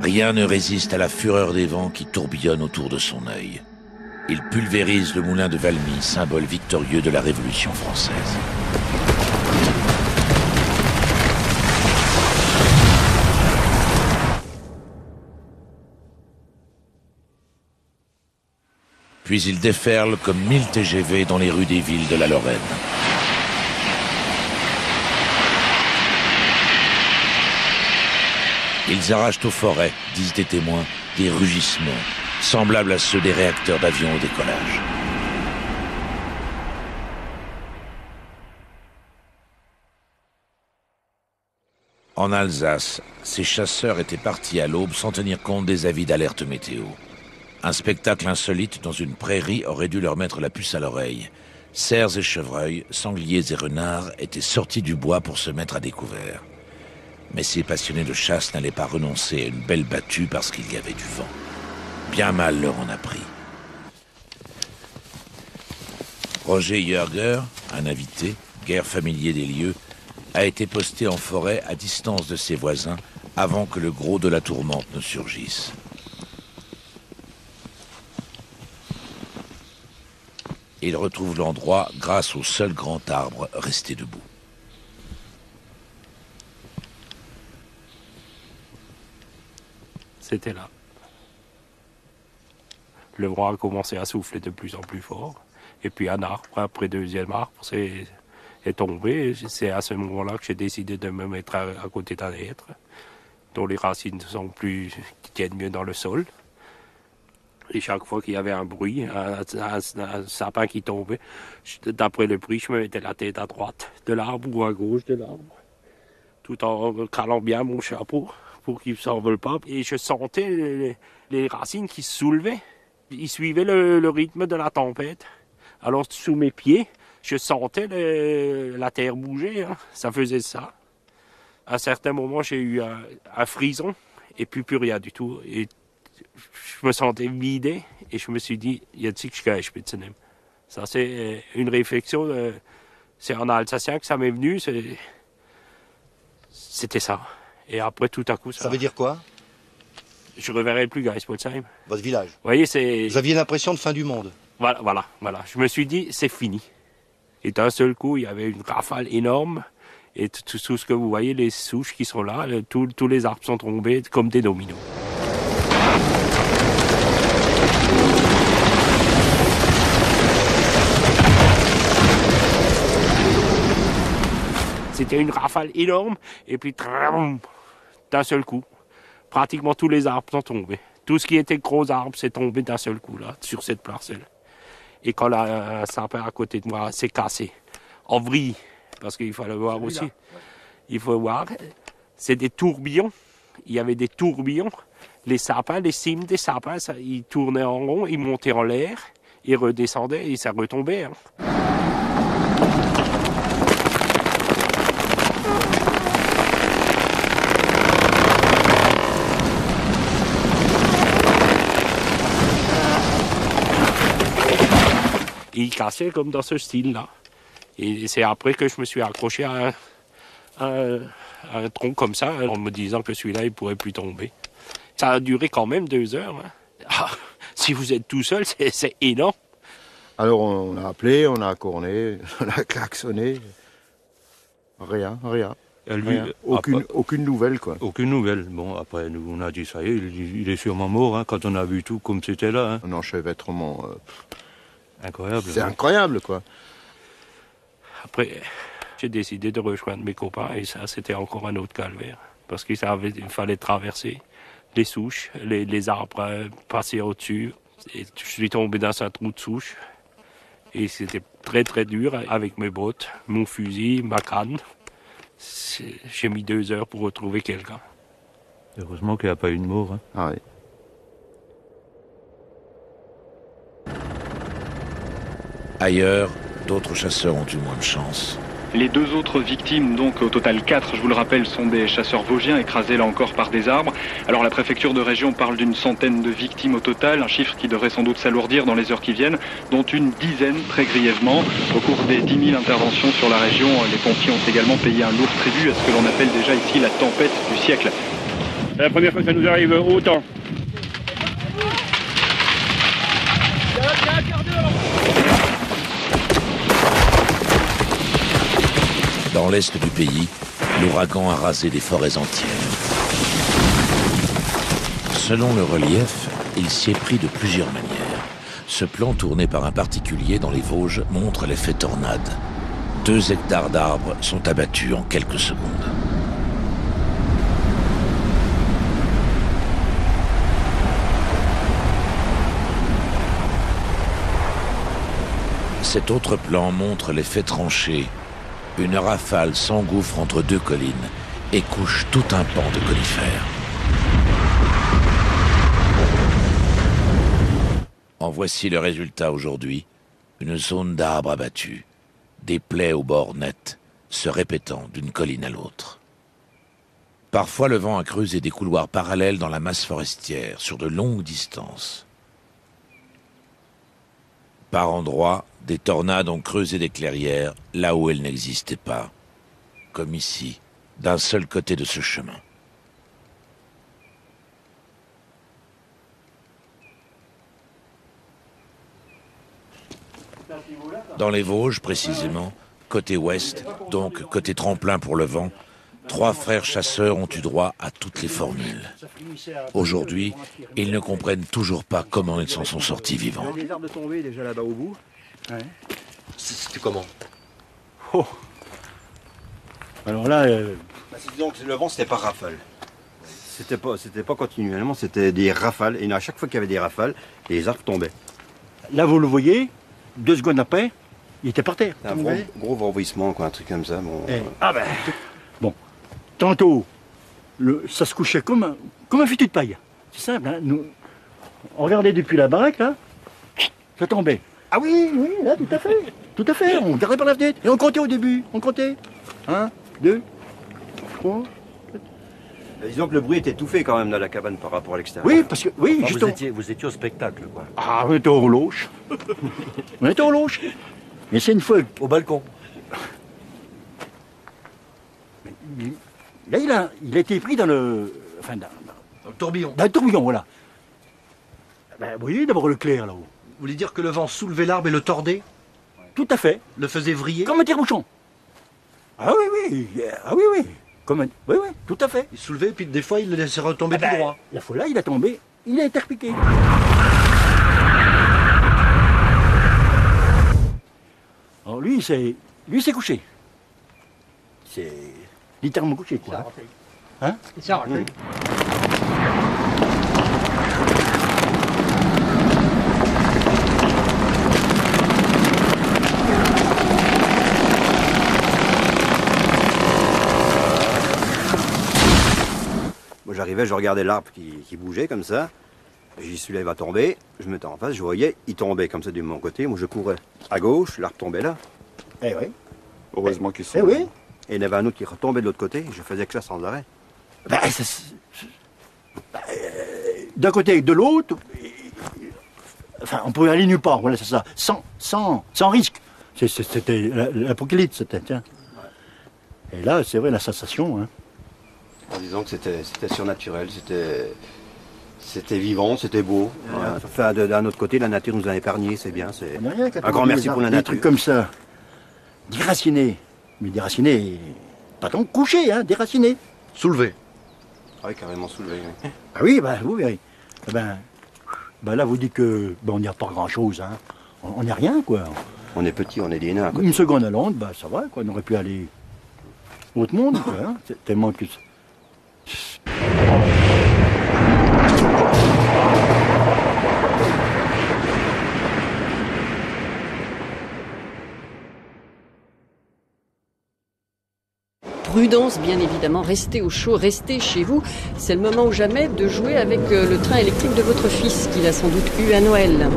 Rien ne résiste à la fureur des vents qui tourbillonnent autour de son œil. Il pulvérise le moulin de Valmy, symbole victorieux de la Révolution française. Puis il déferle comme 1000 TGV dans les rues des villes de la Lorraine. Ils arrachent aux forêts, disent des témoins, des rugissements, semblables à ceux des réacteurs d'avion au décollage. En Alsace, ces chasseurs étaient partis à l'aube sans tenir compte des avis d'alerte météo. Un spectacle insolite dans une prairie aurait dû leur mettre la puce à l'oreille. Cerfs et chevreuils, sangliers et renards étaient sortis du bois pour se mettre à découvert. Mais ces passionnés de chasse n'allaient pas renoncer à une belle battue parce qu'il y avait du vent. Bien mal leur en a pris. Roger Jörger, un invité, guère familier des lieux, a été posté en forêt à distance de ses voisins avant que le gros de la tourmente ne surgisse. Il retrouve l'endroit grâce au seul grand arbre resté debout. C'était là. Le vent a commencé à souffler de plus en plus fort. Et puis un arbre, après deuxième arbre, est tombé. C'est à ce moment-là que j'ai décidé de me mettre à côté d'un hêtre, dont les racines tiennent mieux dans le sol. Et chaque fois qu'il y avait un bruit, un sapin qui tombait, d'après le bruit, je me mettais la tête à droite de l'arbre ou à gauche de l'arbre, tout en calant bien mon chapeau pour qu'il ne s'envole pas. Et je sentais les racines qui se soulevaient. Ils suivaient le rythme de la tempête. Alors sous mes pieds, je sentais la terre bouger. Hein. Ça faisait ça. À un certain moment, j'ai eu un frison et puis plus rien du tout. Et je me sentais vidé et je me suis dit, jetzt ich gehe mitzunehmen. Ça, c'est une réflexion. C'est en alsacien que ça m'est venu. C'était ça. Et après, tout à coup, ça veut dire quoi? Je ne reverrai plus Geispolsheim. Votre village. Vous voyez, c'est... Vous aviez l'impression de fin du monde. Voilà. Je me suis dit, c'est fini. Et d'un seul coup, il y avait une rafale énorme. Et tout ce que vous voyez, les souches qui sont là, tous les arbres sont tombés comme des dominos. C'était une rafale énorme, et puis d'un seul coup, pratiquement tous les arbres sont tombés. Tout ce qui était gros arbres s'est tombé d'un seul coup, là, sur cette parcelle. Et quand un sapin à côté de moi s'est cassé, en vrille, parce qu'il fallait voir aussi, il faut voir, c'est des tourbillons. Il y avait des tourbillons. Les sapins, les cimes des sapins, ils tournaient en rond, ils montaient en l'air, ils redescendaient et ça retombait. Hein. Et il cassait comme dans ce style-là. Et c'est après que je me suis accroché à un tronc comme ça, en me disant que celui-là, il ne pourrait plus tomber. Ça a duré quand même 2 heures. Hein. Ah, si vous êtes tout seul, c'est énorme. Alors on a appelé, on a corné, on a klaxonné. Rien. Aucune nouvelle, quoi. Aucune nouvelle. Bon, après, nous, on a dit, ça y est, il est sûrement mort, hein, quand on a vu tout comme c'était là. Hein. Un enchevêtrement... incroyable. C'est incroyable, quoi. Après, j'ai décidé de rejoindre mes copains, et ça, c'était encore un autre calvaire. Parce qu'il fallait traverser les souches, les arbres passer au-dessus. Et je suis tombé dans un trou de souche. Et c'était très, très dur, avec mes bottes, mon fusil, ma canne. J'ai mis 2 heures pour retrouver quelqu'un. Heureusement qu'il n'y a pas eu de mort. Hein. Ah oui. Ailleurs, d'autres chasseurs ont eu moins de chance. Les 2 autres victimes, donc au total 4, je vous le rappelle, sont des chasseurs vosgiens écrasés là encore par des arbres. Alors la préfecture de région parle d'une centaine de victimes au total, un chiffre qui devrait sans doute s'alourdir dans les heures qui viennent, dont une dizaine très grièvement. Au cours des 10 000 interventions sur la région, les pompiers ont également payé un lourd tribut à ce que l'on appelle déjà ici la tempête du siècle. C'est la première fois que ça nous arrive autant. Dans l'est du pays, l'ouragan a rasé des forêts entières. Selon le relief, il s'y est pris de plusieurs manières. Ce plan tourné par un particulier dans les Vosges montre l'effet tornade. 2 hectares d'arbres sont abattus en quelques secondes. Cet autre plan montre l'effet tranché. Une rafale s'engouffre entre 2 collines et couche tout un pan de conifères. En voici le résultat aujourd'hui. Une zone d'arbres abattus, des plaies au bord net, se répétant d'une colline à l'autre. Parfois, le vent a creusé des couloirs parallèles dans la masse forestière, sur de longues distances. Par endroits, des tornades ont creusé des clairières là où elles n'existaient pas, comme ici, d'un seul côté de ce chemin. Dans les Vosges, précisément, côté ouest, donc côté tremplin pour le vent, 3 frères chasseurs ont eu droit à toutes les formules. Aujourd'hui, ils ne comprennent toujours pas comment ils s'en sont sortis vivants. Il y a des arbres tombés déjà là-bas au bout. Ouais. C'était comment? Oh. Alors là... Disons que le vent, c'était pas rafale. C'était pas continuellement, c'était des rafales. Et à chaque fois qu'il y avait des rafales, les arbres tombaient. Là, vous le voyez, 2 secondes après, il était par terre. Un gros renversement, quoi, un truc comme ça. Bon, Ah ben... Bon, tantôt, ça se couchait comme un fétu de paille. C'est simple, hein. Nous, on regardait depuis la baraque, là, ça tombait. Ah oui, là, tout à fait. Tout à fait, on regardait par la fenêtre. Et on comptait au début, on comptait. 1, 2, 3... Disons que le bruit était tout fait quand même dans la cabane par rapport à l'extérieur. Oui, parce que... Oui, enfin, justement. Vous étiez au spectacle, quoi. Ah, on était au loche. On était au loche. Mais c'est une fois... Au balcon. Là, il a été pris dans le... Enfin, dans le tourbillon. Dans le tourbillon, voilà. Ben, vous voyez d'abord le clair, là-haut. Vous voulez dire que le vent soulevait l'arbre et le tordait? Tout à fait. Le faisait vriller? Comme un tire-bouchon. Ah oui. Ah oui. Oui, tout à fait. Il soulevait, puis des fois, il le laissait retomber tout droit. La fois là, il a tombé, il a été repiqué. Alors lui, c'est couché. C'est littéralement couché, quoi. Hein? C'est ça, Moi j'arrivais, je regardais l'arbre qui bougeait comme ça. J'y suis là, il va tomber. Je me mettais en face, je voyais, il tombait comme ça de mon côté. Moi je courais à gauche, l'arbre tombait là. Eh oui. Heureusement qu'il sont. Eh oui. Et il y en avait un autre qui retombait de l'autre côté. Je faisais que ça sans arrêt. D'un côté et de l'autre, enfin, on pouvait aller nulle part, voilà, c'est ça, sans risque. C'était l'apocalypse, c'était, tiens. Et là, c'est vrai, la sensation, hein. En disant que c'était surnaturel, c'était vivant, c'était beau. Enfin, d'un autre côté, la nature nous a épargnés, c'est bien. Un grand merci pour la nature. Des trucs comme ça, déracinés, mais déracinés, pas tant couchés, hein, déracinés. Soulevés. Ah oui, carrément soulevés. Oui. Ah oui, ben, vous verrez. Ben là, vous dites que on n'y a pas grand-chose, hein. On n'est rien, quoi. On est petit, on est des nains. Une seconde à Londres, ben ça va, quoi. On aurait pu aller autre monde, quoi, hein. C'est tellement que... Prudence, bien évidemment, restez au chaud, restez chez vous. C'est le moment ou jamais de jouer avec le train électrique de votre fils, qu'il a sans doute eu à Noël.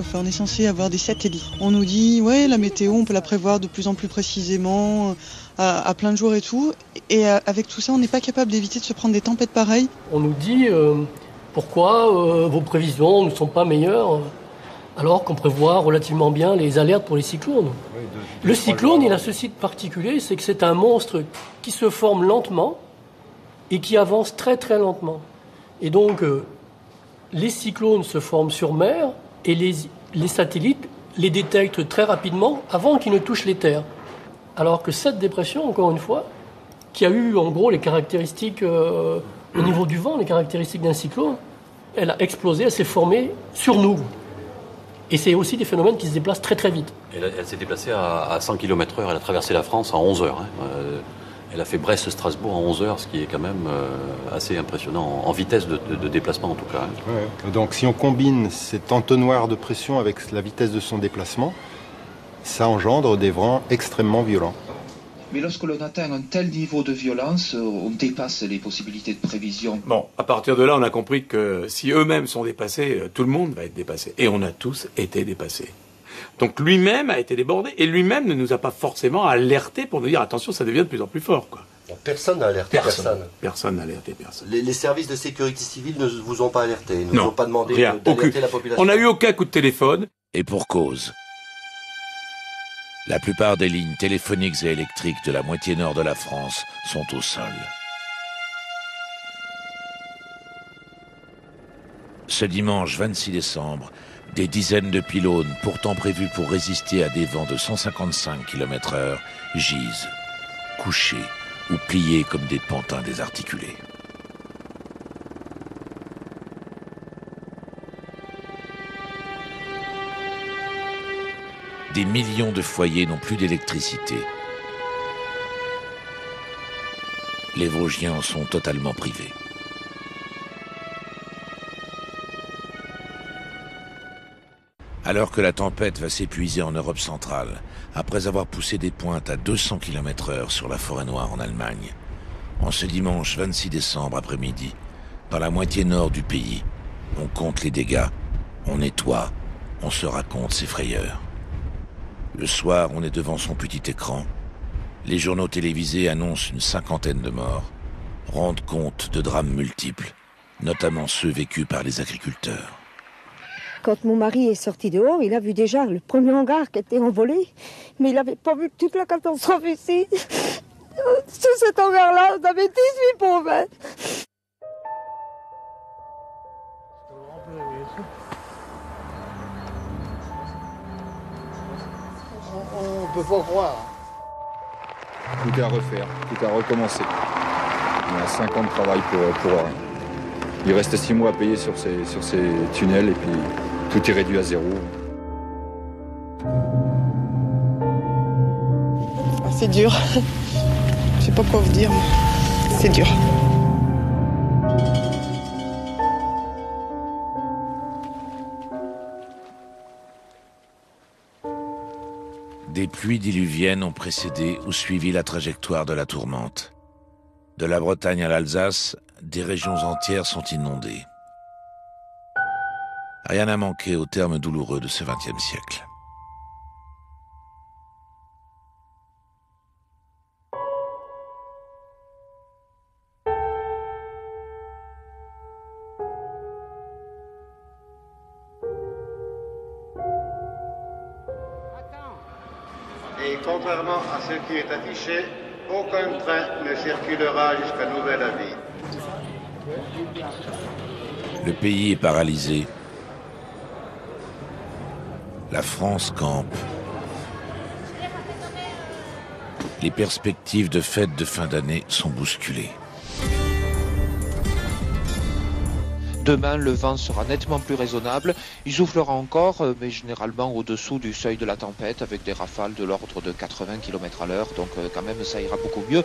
Enfin, on est censé avoir des satellites. On nous dit, ouais, la météo, on peut la prévoir de plus en plus précisément, à plein de jours et tout. Et avec tout ça, on n'est pas capable d'éviter de se prendre des tempêtes pareilles. On nous dit, pourquoi vos prévisions ne sont pas meilleures alors qu'on prévoit relativement bien les alertes pour les cyclones. Le cyclone, il a ceci de particulier, c'est que c'est un monstre qui se forme lentement et qui avance très très lentement. Et donc, les cyclones se forment sur mer et les satellites les détectent très rapidement avant qu'ils ne touchent les terres. Alors que cette dépression, encore une fois, qui a eu en gros les caractéristiques au niveau du vent, les caractéristiques d'un cyclone, elle a explosé, elle s'est formée sur nous. Et c'est aussi des phénomènes qui se déplacent très très vite. Elle s'est déplacée à 100 km/h, elle a traversé la France en 11 heures. Elle a fait Brest-Strasbourg en 11 heures, ce qui est quand même assez impressionnant, en vitesse de déplacement en tout cas. Ouais. Donc si on combine cet entonnoir de pression avec la vitesse de son déplacement, ça engendre des vents extrêmement violents. Mais lorsque l'on atteint un tel niveau de violence, on dépasse les possibilités de prévision. Bon, à partir de là, on a compris que si eux-mêmes sont dépassés, tout le monde va être dépassé. Et on a tous été dépassés. Donc lui-même a été débordé et lui-même ne nous a pas forcément alertés pour nous dire attention, ça devient de plus en plus fort, quoi. Personne n'a alerté personne. Personne n'a alerté personne. Les services de sécurité civile ne vous ont pas alerté, ne Non, vous ont pas demandé rien, d'alerter la population. On n'a eu aucun coup de téléphone. Et pour cause. La plupart des lignes téléphoniques et électriques de la moitié nord de la France sont au sol. Ce dimanche 26 décembre, des dizaines de pylônes, pourtant prévus pour résister à des vents de 155 km/h, gisent, couchés ou pliés comme des pantins désarticulés. Des millions de foyers n'ont plus d'électricité. Les Vosgiens en sont totalement privés. Alors que la tempête va s'épuiser en Europe centrale, après avoir poussé des pointes à 200 km/h sur la Forêt Noire en Allemagne, en ce dimanche 26 décembre après-midi, dans la moitié nord du pays, on compte les dégâts, on nettoie, on se raconte ses frayeurs. Le soir, on est devant son petit écran. Les journaux télévisés annoncent une 50aine de morts, rendent compte de drames multiples, notamment ceux vécus par les agriculteurs. Quand mon mari est sorti dehors, il a vu déjà le premier hangar qui était envolé, mais il n'avait pas vu toute la catastrophe ici. Sur cet hangar-là, on avait 18 pauvres. On peut pas croire. Tout est à refaire, tout est à recommencer. On a 5 ans de travail pour rien. Il reste 6 mois à payer sur ces tunnels et puis tout est réduit à zéro. C'est dur. Je sais pas quoi vous dire, mais c'est dur. Des pluies diluviennes ont précédé ou suivi la trajectoire de la tourmente. De la Bretagne à l'Alsace, des régions entières sont inondées. Rien n'a manqué aux termes douloureux de ce XXe siècle. Et contrairement à ce qui est affiché, aucun train ne circulera jusqu'à nouvel avis. Le pays est paralysé. La France campe. Les perspectives de fêtes de fin d'année sont bousculées. Demain, le vent sera nettement plus raisonnable. Il soufflera encore, mais généralement au-dessous du seuil de la tempête, avec des rafales de l'ordre de 80 km/h. Donc quand même, ça ira beaucoup mieux.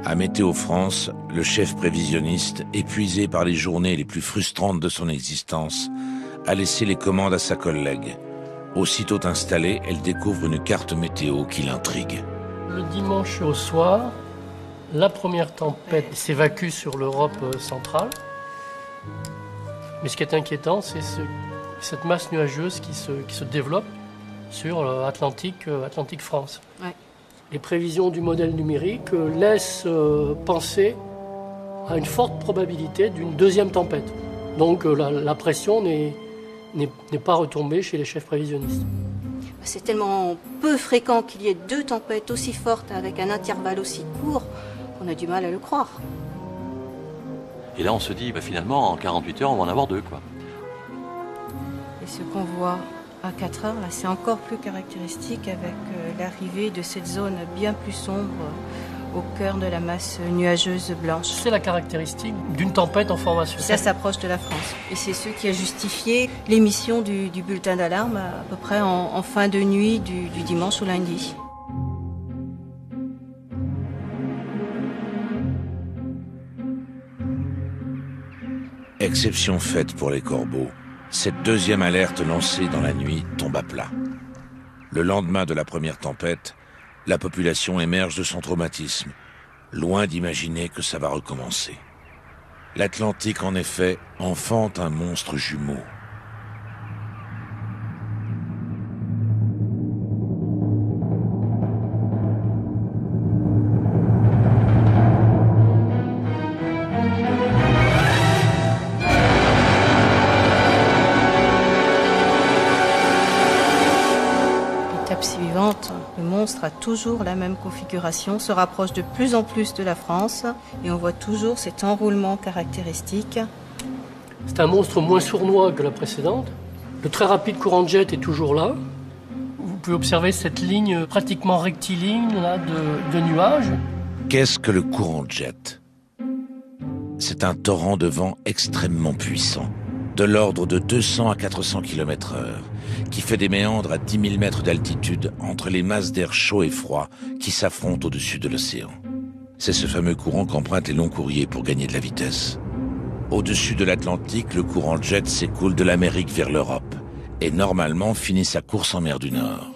À Météo France, le chef prévisionniste, épuisé par les journées les plus frustrantes de son existence, a laissé les commandes à sa collègue. Aussitôt installée, elle découvre une carte météo qui l'intrigue. Le dimanche au soir, la première tempête s'évacue sur l'Europe centrale. Mais ce qui est inquiétant, c'est cette masse nuageuse qui se développe sur l'Atlantique France. Ouais. Les prévisions du modèle numérique laissent penser à une forte probabilité d'une deuxième tempête. Donc la pression n'est pas retombée chez les chefs prévisionnistes. C'est tellement peu fréquent qu'il y ait 2 tempêtes aussi fortes avec un intervalle aussi court qu'on a du mal à le croire. Et là, on se dit, finalement, en 48 heures, on va en avoir 2, quoi. Et ce qu'on voit à 4 heures, là, c'est encore plus caractéristique avec l'arrivée de cette zone bien plus sombre au cœur de la masse nuageuse blanche. C'est la caractéristique d'une tempête en formation. Ça s'approche de la France. Et c'est ce qui a justifié l'émission du bulletin d'alarme à peu près en fin de nuit du dimanche au lundi. Exception faite pour les corbeaux. Cette deuxième alerte lancée dans la nuit tombe à plat. Le lendemain de la première tempête, la population émerge de son traumatisme, loin d'imaginer que ça va recommencer. L'Atlantique, en effet, enfante un monstre jumeau. Le monstre a toujours la même configuration, se rapproche de plus en plus de la France et on voit toujours cet enroulement caractéristique. C'est un monstre moins sournois que la précédente. Le très rapide courant de jet est toujours là. Vous pouvez observer cette ligne pratiquement rectiligne là, de nuages. Qu'est-ce que le courant de jet? C'est un torrent de vent extrêmement puissant, de l'ordre de 200 à 400 km/h, qui fait des méandres à 10 000 mètres d'altitude entre les masses d'air chaud et froid qui s'affrontent au-dessus de l'océan. C'est ce fameux courant qu'empruntent les longs courriers pour gagner de la vitesse. Au-dessus de l'Atlantique, le courant jet s'écoule de l'Amérique vers l'Europe et normalement finit sa course en mer du Nord.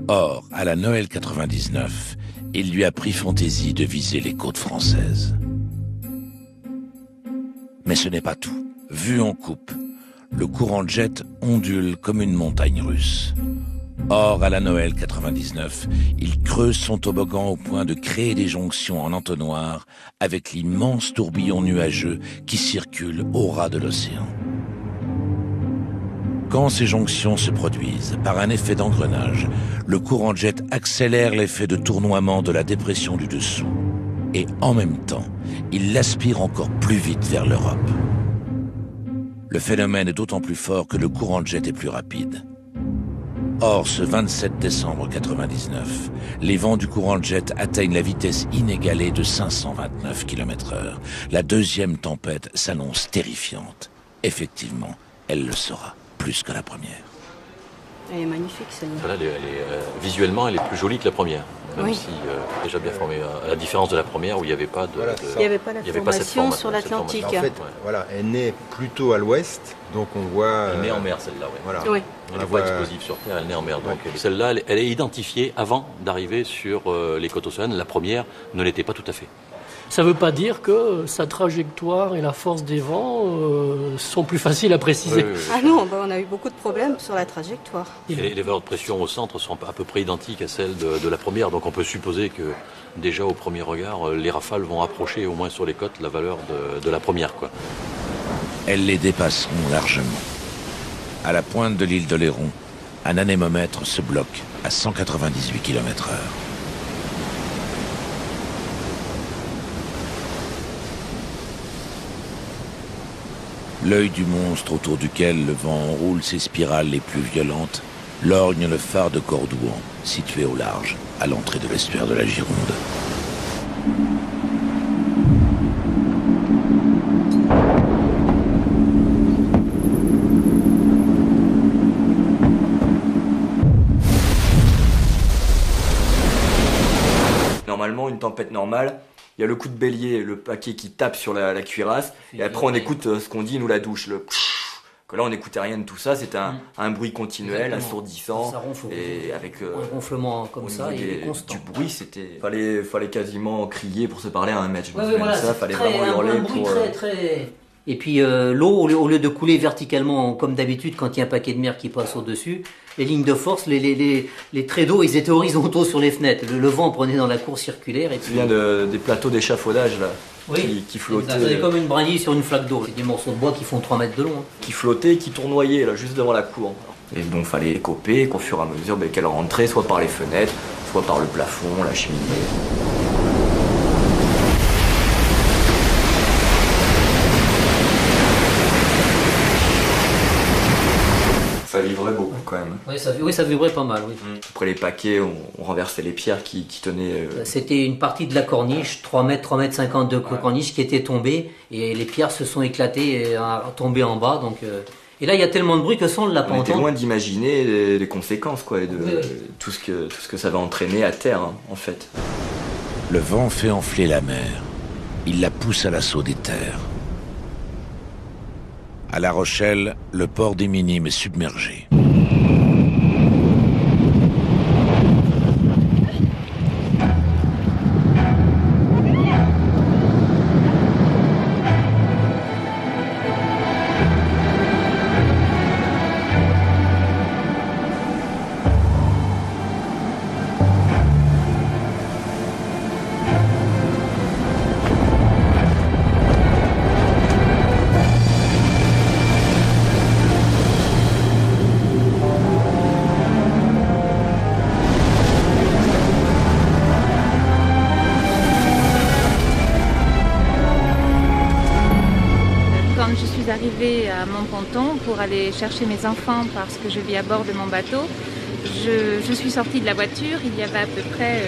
Or, à la Noël 99, il lui a pris fantaisie de viser les côtes françaises. Mais ce n'est pas tout. Vu en coupe, le courant jet ondule comme une montagne russe. Or, à la Noël 99, il creuse son toboggan au point de créer des jonctions en entonnoir avec l'immense tourbillon nuageux qui circule au ras de l'océan. Quand ces jonctions se produisent, par un effet d'engrenage, le courant jet accélère l'effet de tournoiement de la dépression du dessous. Et en même temps, il l'aspire encore plus vite vers l'Europe. Le phénomène est d'autant plus fort que le courant de jet est plus rapide. Or, ce 27 décembre 99, les vents du courant de jet atteignent la vitesse inégalée de 529 km/h. La deuxième tempête s'annonce terrifiante. Effectivement, elle le sera, plus que la première. Elle est magnifique celle-là. Voilà, visuellement, elle est plus jolie que la première. Même oui. Si déjà bien formée. À la différence de la première où il n'y avait pas de. Voilà, il n'y avait pas la formation sur l'Atlantique. En fait, voilà, elle naît plutôt à l'ouest, donc on voit. Elle naît en mer, celle-là, oui. Voilà. Oui. On la voit explosive sur Terre, elle naît en mer. Donc celle-là, elle est identifiée avant d'arriver sur les côtes océanes. La première ne l'était pas tout à fait. Ça ne veut pas dire que sa trajectoire et la force des vents sont plus faciles à préciser. Oui. Ah non, on a eu beaucoup de problèmes sur la trajectoire. Et les valeurs de pression au centre sont à peu près identiques à celles de la première, donc on peut supposer que déjà au premier regard, les rafales vont approcher au moins sur les côtes la valeur de la première, quoi. Elles les dépasseront largement. À la pointe de l'île d'Oléron, un anémomètre se bloque à 198 km/h. L'œil du monstre autour duquel le vent enroule ses spirales les plus violentes lorgne le phare de Cordouan, situé au large, à l'entrée de l'estuaire de la Gironde. Normalement, une tempête normale, il y a le coup de bélier, le paquet qui tape sur la cuirasse, et après on écoute ce qu'on dit, nous la douche, le que là on n'écoutait rien de tout ça, c'était un bruit continuel, assourdissant, et avec un ronflement comme ça, et constant. Du bruit, c'était fallait quasiment crier pour se parler à un mètre. Voilà, ça, fallait vraiment hurler un bruit pour. Très... Et puis l'eau, au lieu de couler verticalement comme d'habitude quand il y a un paquet de mer qui passe au-dessus, les lignes de force, les traits d'eau, ils étaient horizontaux sur les fenêtres. Le vent prenait dans la cour circulaire. Et puis... Tu viens des plateaux d'échafaudage là, qui flottaient. C'est comme une brindille sur une flaque d'eau. C'est des morceaux de bois qui font 3 mètres de long. Hein. Qui flottaient, qui tournoyaient là, juste devant la cour. Et bon, fallait les coper, qu'au fur et à mesure qu'elle rentrait, soit par les fenêtres, soit par le plafond, la cheminée. Ça vibrait beaucoup quand même. Oui, ça vibrait pas mal. Oui. Après les paquets, on renversait les pierres qui tenaient... C'était une partie de la corniche, 3 mètres 50 de corniche qui était tombée et les pierres se sont éclatées et tombées en bas. Donc, et là, il y a tellement de bruit que ça, on ne l'a pas entendu. On était loin d'imaginer les conséquences, quoi, et tout ce que ça va entraîner à terre, hein, en fait. Le vent fait enfler la mer. Il la pousse à l'assaut des terres. À La Rochelle, le port des Minimes est submergé. Arrivée à Montponton pour aller chercher mes enfants parce que je vis à bord de mon bateau. Je suis sortie de la voiture, il y avait à peu près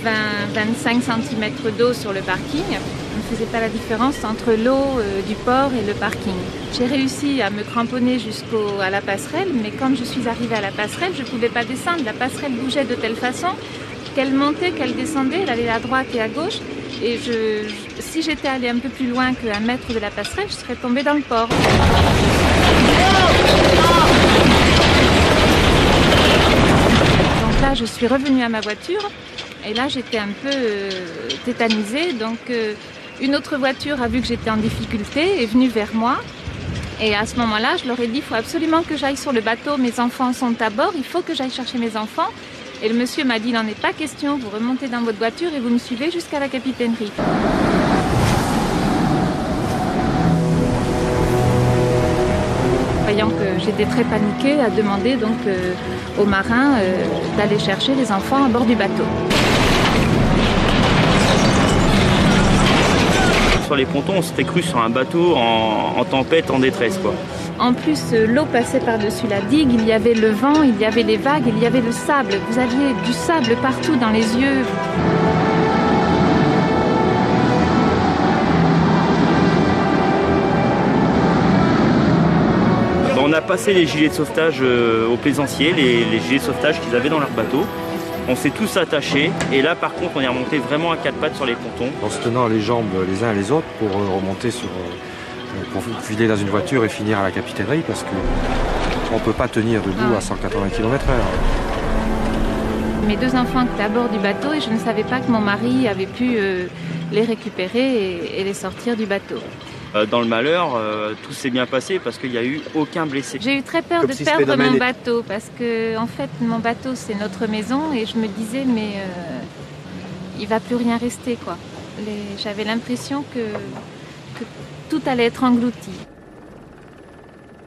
20-25 cm d'eau sur le parking. Je ne faisais pas la différence entre l'eau du port et le parking. J'ai réussi à me cramponner jusqu'à la passerelle, mais quand je suis arrivée à la passerelle, je ne pouvais pas descendre. La passerelle bougeait de telle façon qu'elle montait, qu'elle descendait, elle allait à droite et à gauche. Et si j'étais allée un peu plus loin qu'un mètre de la passerelle, je serais tombée dans le port. Donc là, je suis revenue à ma voiture et là, j'étais un peu tétanisée. Donc une autre voiture a vu que j'étais en difficulté, est venue vers moi. Et à ce moment-là, je leur ai dit, il faut absolument que j'aille sur le bateau, mes enfants sont à bord, il faut que j'aille chercher mes enfants. Et le monsieur m'a dit, il n'en est pas question, vous remontez dans votre voiture et vous me suivez jusqu'à la capitainerie. Voyant que j'étais très paniquée, a demandé donc aux marins d'aller chercher les enfants à bord du bateau. Sur les pontons, on serait cru sur un bateau en tempête, en détresse, quoi. En plus, l'eau passait par-dessus la digue, il y avait le vent, il y avait les vagues, il y avait le sable. Vous aviez du sable partout dans les yeux. On a passé les gilets de sauvetage aux plaisanciers, les gilets de sauvetage qu'ils avaient dans leur bateau. On s'est tous attachés et là par contre on est remonté vraiment à quatre pattes sur les pontons. En se tenant les jambes les uns et les autres pour remonter pour filer dans une voiture et finir à la capitainerie parce qu'on ne peut pas tenir debout à 180 km/h. Mes deux enfants étaient à bord du bateau et je ne savais pas que mon mari avait pu les récupérer et les sortir du bateau. Dans le malheur, tout s'est bien passé parce qu'il n'y a eu aucun blessé. J'ai eu très peur de perdre mon bateau parce que en fait mon bateau c'est notre maison et je me disais mais il va plus rien rester quoi. J'avais l'impression que tout allait être englouti.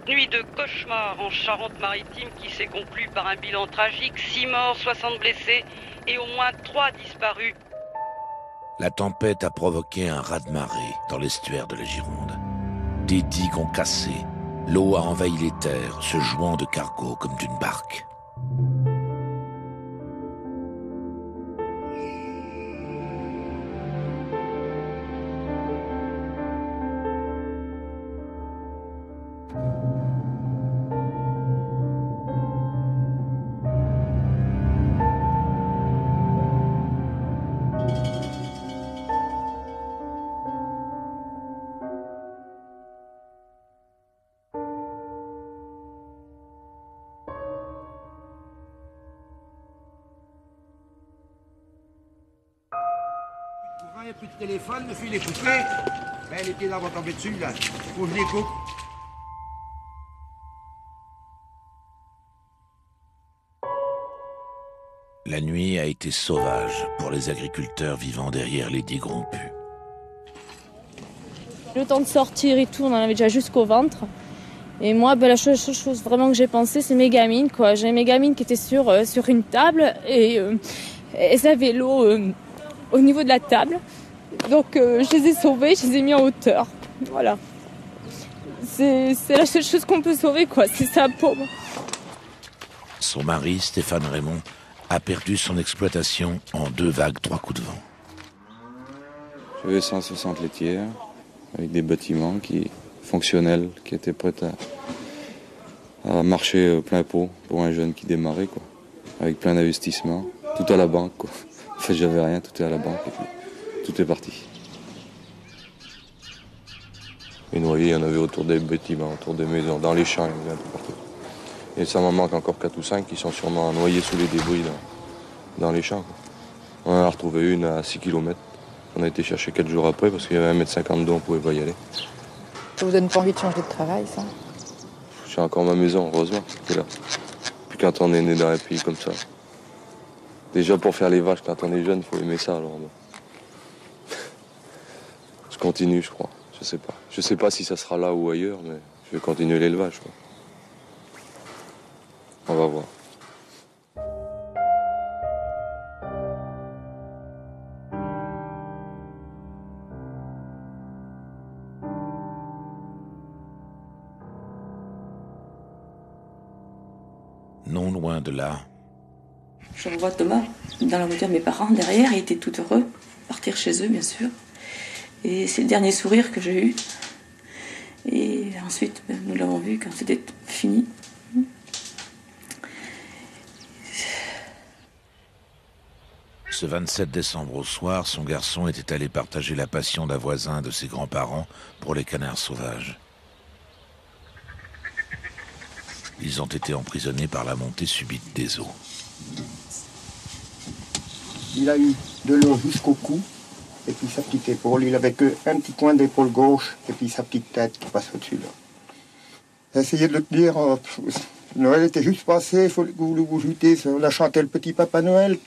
Nuit de cauchemar en Charente-Maritime qui s'est conclue par un bilan tragique, 6 morts, 60 blessés et au moins 3 disparus. La tempête a provoqué un raz-de-marée dans l'estuaire de la Gironde. Des digues ont cassé, l'eau a envahi les terres, se jouant de cargos comme d'une barque. Il n'y a plus de téléphone, le fil est coupé. Les pieds d'arbre vont tomber dessus, là. Faut que je les coupe. La nuit a été sauvage pour les agriculteurs vivant derrière les digues rompues. Le temps de sortir et tout, on en avait déjà jusqu'au ventre. Et moi, la chose vraiment que j'ai pensé, c'est mes gamines, quoi. J'ai mes gamines qui étaient sur une table et elles avaient l'eau au niveau de la table. Donc je les ai sauvées, je les ai mis en hauteur. Voilà. C'est la seule chose qu'on peut sauver, quoi. C'est sa pauvre. Son mari, Stéphane Raymond, a perdu son exploitation en 2 vagues, 3 coups de vent. J'avais 160 laitières avec des bâtiments fonctionnels qui étaient prêts à marcher plein pot pour un jeune qui démarrait, quoi. Avec plein d'investissements, tout à la banque, quoi. En fait, j'avais rien, tout est à la banque et puis tout est parti. Les noyés, il y en avait autour des bâtiments, autour des maisons, dans les champs, il y en avait un peu partout. Et ça m'en manque encore 4 ou 5 qui sont sûrement noyés sous les débris dans les champs. On en a retrouvé une à 6 km. On a été chercher 4 jours après parce qu'il y avait 1,50 m d'eau, on ne pouvait pas y aller. Ça vous donne pas envie de changer de travail, ça? J'ai encore ma maison, heureusement, c'était là. Puis quand on est né dans un pays comme ça, déjà pour faire les vaches, quand on est jeune, il faut aimer ça. Alors bon. Je continue, je crois. Je sais pas. Je sais pas si ça sera là ou ailleurs, mais je vais continuer l'élevage. On va voir. Non loin de là. Je revois Thomas dans la voiture de mes parents derrière, il était tout heureux, partir chez eux bien sûr. Et c'est le dernier sourire que j'ai eu. Et ensuite, nous l'avons vu quand c'était fini. Ce 27 décembre au soir, son garçon était allé partager la passion d'un voisin de ses grands-parents pour les canards sauvages. Ils ont été emprisonnés par la montée subite des eaux. Il a eu de l'eau jusqu'au cou, et puis sa petite épaule. Il avait qu'un petit coin d'épaule gauche, et puis sa petite tête qui passe au-dessus là. J'ai essayé de le dire, Noël était juste passé, il faut que vous joutez. On a chanté le petit Papa Noël,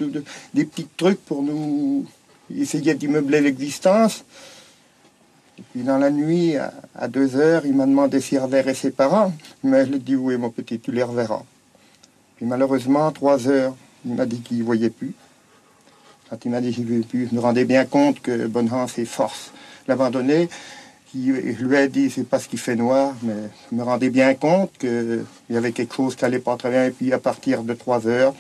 des petits trucs pour nous essayer d'y meubler l'existence. Et puis dans la nuit, à 2 heures, il m'a demandé s'il reverrait ses parents. Mais je lui ai dit, oui mon petit, tu les reverras. Puis malheureusement, 3 heures, il m'a dit qu'il ne voyait plus. Quand il m'a dit qu'il ne voyait plus, je me rendais bien compte que Bonhance et Force l'abandonnaient. Je lui ai dit, c'est parce qu'il fait noir, mais je me rendais bien compte qu'il y avait quelque chose qui n'allait pas très bien. Et puis à partir de 3 heures,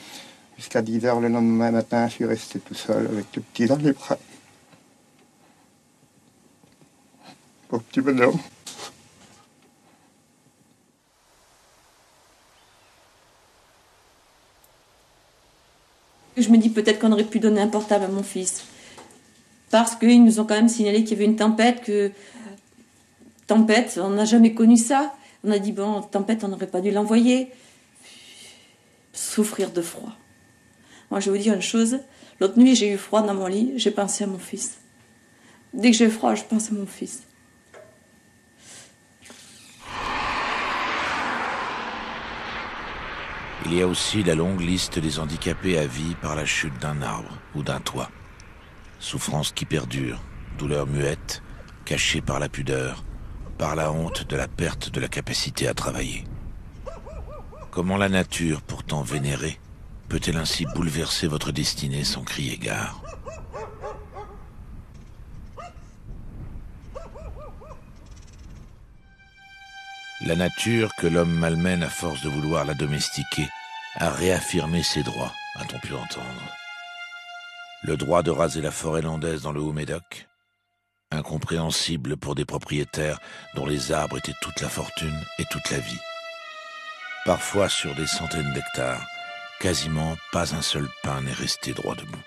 jusqu'à 10 heures le lendemain matin, je suis resté tout seul avec le petit dans les bras. Pauvre petit bonhomme. Je me dis peut-être qu'on aurait pu donner un portable à mon fils. Parce qu'ils nous ont quand même signalé qu'il y avait une tempête, Tempête, on n'a jamais connu ça. On a dit, bon, tempête, on n'aurait pas dû l'envoyer. Souffrir de froid. Moi, je vais vous dire une chose. L'autre nuit, j'ai eu froid dans mon lit, j'ai pensé à mon fils. Dès que j'ai froid, je pense à mon fils. Il y a aussi la longue liste des handicapés à vie par la chute d'un arbre ou d'un toit. Souffrance qui perdure, douleur muette, cachée par la pudeur, par la honte de la perte de la capacité à travailler. Comment la nature, pourtant vénérée, peut-elle ainsi bouleverser votre destinée sans crier gare ? La nature, que l'homme malmène à force de vouloir la domestiquer, a réaffirmé ses droits, a-t-on pu entendre. Le droit de raser la forêt landaise dans le Haut-Médoc, incompréhensible pour des propriétaires dont les arbres étaient toute la fortune et toute la vie. Parfois sur des centaines d'hectares, quasiment pas un seul pin n'est resté droit debout.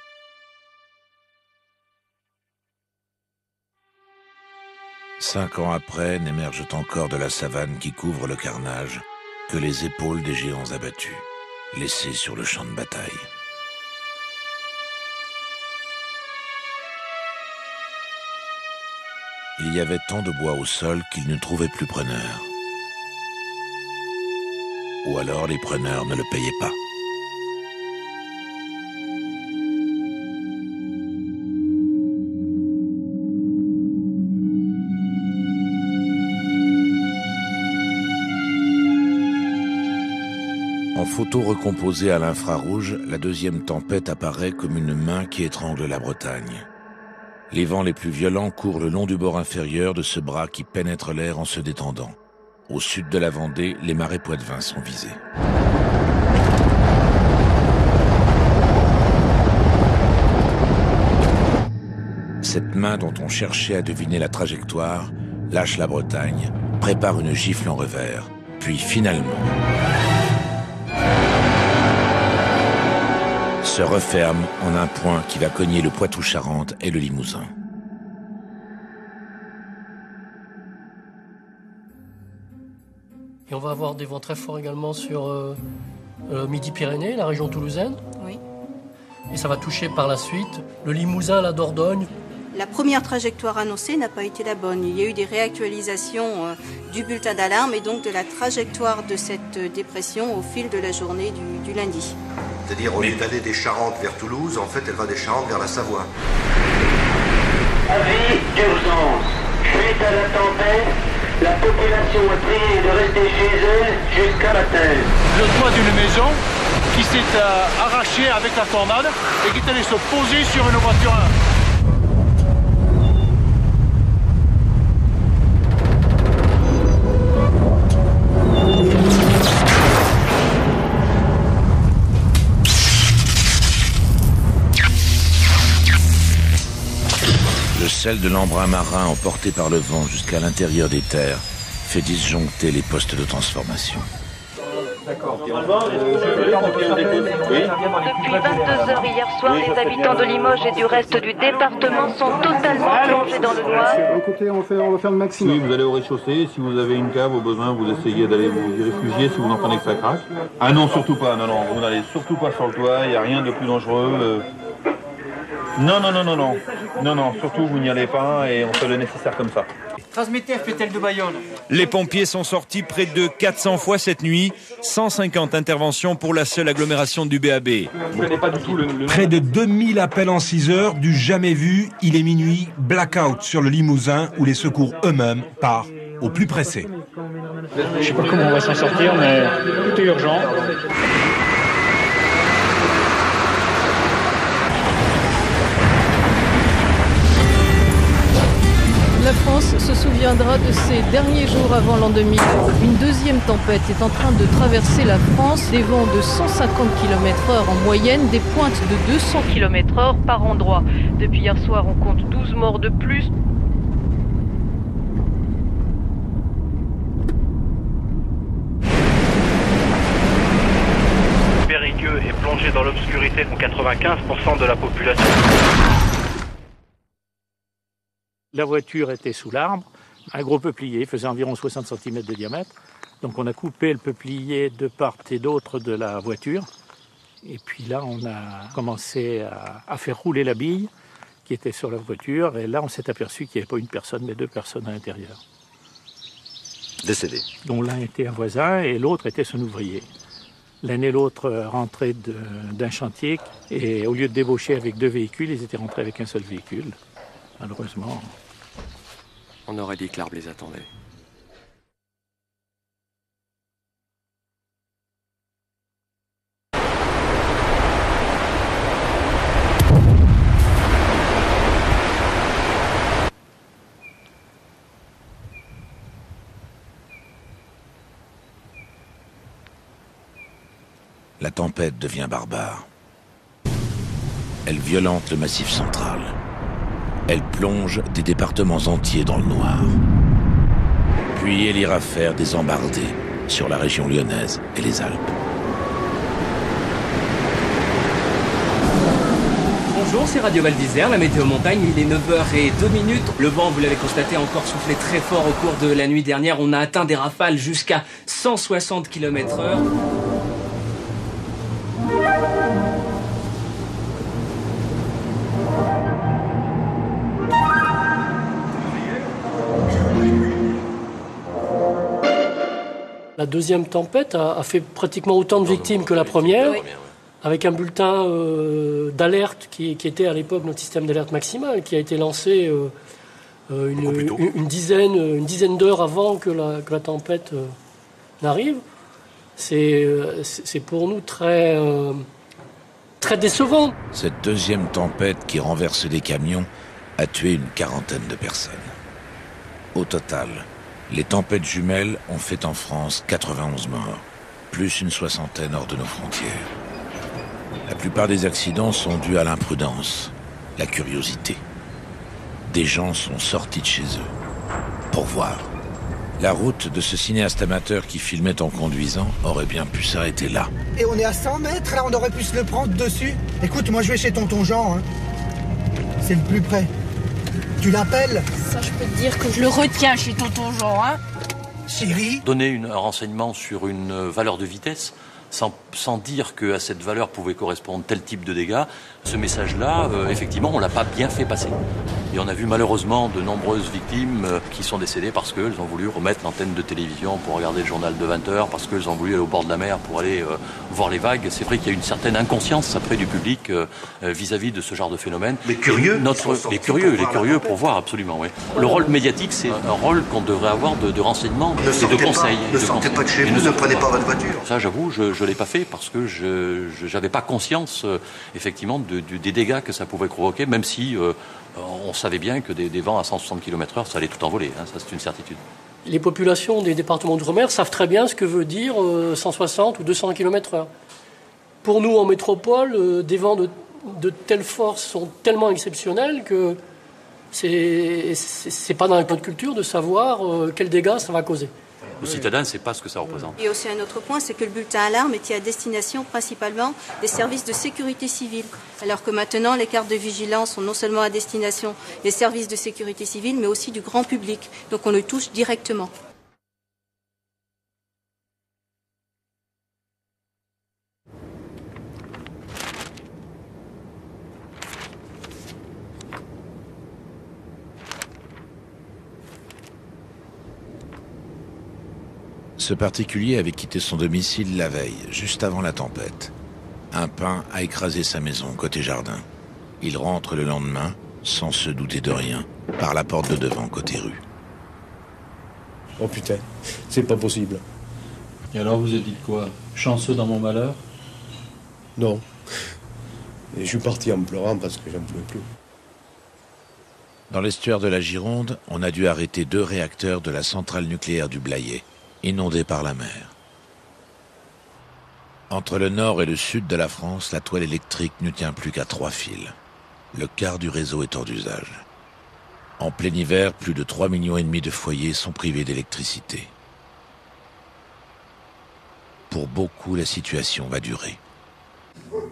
Cinq ans après, n'émergent encore de la savane qui couvre le carnage que les épaules des géants abattus, laissés sur le champ de bataille. Il y avait tant de bois au sol qu'ils ne trouvaient plus preneur. Ou alors les preneurs ne le payaient pas. En photo recomposée à l'infrarouge, la deuxième tempête apparaît comme une main qui étrangle la Bretagne. Les vents les plus violents courent le long du bord inférieur de ce bras qui pénètre l'air en se détendant. Au sud de la Vendée, les marais poitevins sont visés. Cette main dont on cherchait à deviner la trajectoire lâche la Bretagne, prépare une gifle en revers, puis finalement se referme en un point qui va cogner le Poitou-Charentes et le Limousin. Et on va avoir des vents très forts également sur Midi-Pyrénées, la région toulousaine. Oui. Et ça va toucher par la suite le Limousin, la Dordogne. La première trajectoire annoncée n'a pas été la bonne. Il y a eu des réactualisations du bulletin d'alarme et donc de la trajectoire de cette dépression au fil de la journée du lundi. C'est-à-dire, au lieu d'aller des Charentes vers Toulouse, en fait, elle va des Charentes vers la Savoie. Avis d'urgence. Suite à la tempête, la population est priée de rester chez elle jusqu'à matin. Le toit d'une maison qui s'est arraché avec la tornade et qui est allé se poser sur une voiture. Le sel de l'embrun marin emporté par le vent jusqu'à l'intérieur des terres fait disjoncter les postes de transformation. Depuis 22h hier soir, les habitants de Limoges et du reste du département sont totalement plongés dans le noir. Écoutez, on va faire le maximum. Oui, vous allez au rez-de-chaussée. Si vous avez une cave au besoin, vous essayez d'aller vous y réfugier si vous entendez que ça craque. Ah non, surtout pas. Non, vous n'allez surtout pas sur le toit. Il n'y a rien de plus dangereux. Non, surtout vous n'y allez pas et on fait le nécessaire comme ça. Transmettez FPTL de Bayonne. Les pompiers sont sortis près de 400 fois cette nuit, 150 interventions pour la seule agglomération du BAB. Près de 2000 appels en 6 heures, du jamais vu, il est minuit, blackout sur le Limousin où les secours eux-mêmes partent au plus pressé. Je ne sais pas comment on va s'en sortir, mais tout est urgent. La France se souviendra de ces derniers jours avant l'an 2000. Une deuxième tempête est en train de traverser la France. Des vents de 150 km/h en moyenne, des pointes de 200 km/h par endroit. Depuis hier soir, on compte 12 morts de plus. Périgueux est plongé dans l'obscurité pour 95% de la population. La voiture était sous l'arbre, un gros peuplier faisait environ 60 cm de diamètre. Donc on a coupé le peuplier de part et d'autre de la voiture. Et puis là, on a commencé à faire rouler la bille qui était sur la voiture. Et là, on s'est aperçu qu'il n'y avait pas une personne, mais 2 personnes à l'intérieur. Décédés. Dont l'un était un voisin et l'autre était son ouvrier. L'un et l'autre rentraient d'un chantier et au lieu de débaucher avec 2 véhicules, ils étaient rentrés avec un seul véhicule. Malheureusement. On aurait dit que l'arbre les attendait. La tempête devient barbare. Elle violente le Massif central. Elle plonge des départements entiers dans le noir. Puis elle ira faire des embardées sur la région lyonnaise et les Alpes. Bonjour, c'est Radio Val d'Isère, la météo montagne, il est 9h02. Le vent, vous l'avez constaté, a encore soufflé très fort au cours de la nuit dernière. On a atteint des rafales jusqu'à 160 km/h. La deuxième tempête a fait pratiquement autant de victimes que la première, avec un bulletin d'alerte qui était à l'époque notre système d'alerte maximale, qui a été lancé une dizaine d'heures avant que la tempête n'arrive. C'est pour nous très décevant. Cette deuxième tempête qui renverse des camions a tué une 40aine de personnes. Au total, les tempêtes jumelles ont fait en France 91 morts, plus une 60aine hors de nos frontières. La plupart des accidents sont dus à l'imprudence, la curiosité. Des gens sont sortis de chez eux pour voir. La route de ce cinéaste amateur qui filmait en conduisant aurait bien pu s'arrêter là. Et on est à 100 mètres, là on aurait pu se le prendre dessus. Écoute, moi je vais chez tonton Jean, hein. C'est le plus près. Tu l'appelles? Ça, je peux te dire que je le retiens chez tonton Jean, hein. Siri. Donner un renseignement sur une valeur de vitesse, sans dire qu'à cette valeur pouvait correspondre tel type de dégâts, ce message-là, effectivement, on ne l'a pas bien fait passer. Et on a vu malheureusement de nombreuses victimes qui sont décédées parce qu'elles ont voulu remettre l'antenne de télévision pour regarder le journal de 20h, parce qu'elles ont voulu aller au bord de la mer pour aller voir les vagues. C'est vrai qu'il y a une certaine inconscience après du public vis-à-vis de ce genre de phénomène. Les curieux. Les curieux pour voir, absolument, oui. Le rôle médiatique, c'est un rôle qu'on devrait avoir de renseignement et de conseil. Ne sortez pas de chez vous, ne prenez pas votre voiture. Ça, j'avoue, je ne l'ai pas fait parce que je n'avais pas conscience, effectivement, des dégâts que ça pouvait provoquer, même si on savait bien que des vents à 160 km/h, ça allait tout envoler, hein, ça c'est une certitude. Les populations des départements d'outre-mer savent très bien ce que veut dire 160 ou 200 km/h. Pour nous, en métropole, des vents de telle force sont tellement exceptionnels que c'est pas dans notre culture de savoir quels dégâts ça va causer. Le citadin ne sait pas ce que ça représente. Et aussi un autre point, c'est que le bulletin alarme était à destination principalement des services de sécurité civile. Alors que maintenant, les cartes de vigilance sont non seulement à destination des services de sécurité civile, mais aussi du grand public. Donc on le touche directement. Ce particulier avait quitté son domicile la veille, juste avant la tempête. Un pin a écrasé sa maison, côté jardin. Il rentre le lendemain, sans se douter de rien, par la porte de devant, côté rue. Oh putain, c'est pas possible. Et alors vous êtes dit quoi? Chanceux dans mon malheur? Non. Et je suis parti en pleurant parce que j'en pouvais plus. Dans l'estuaire de la Gironde, on a dû arrêter 2 réacteurs de la centrale nucléaire du Blayais, inondés par la mer. Entre le nord et le sud de la France, la toile électrique ne tient plus qu'à 3 fils. Le quart du réseau est hors d'usage. En plein hiver, plus de 3,5 millions de foyers sont privés d'électricité. Pour beaucoup, la situation va durer.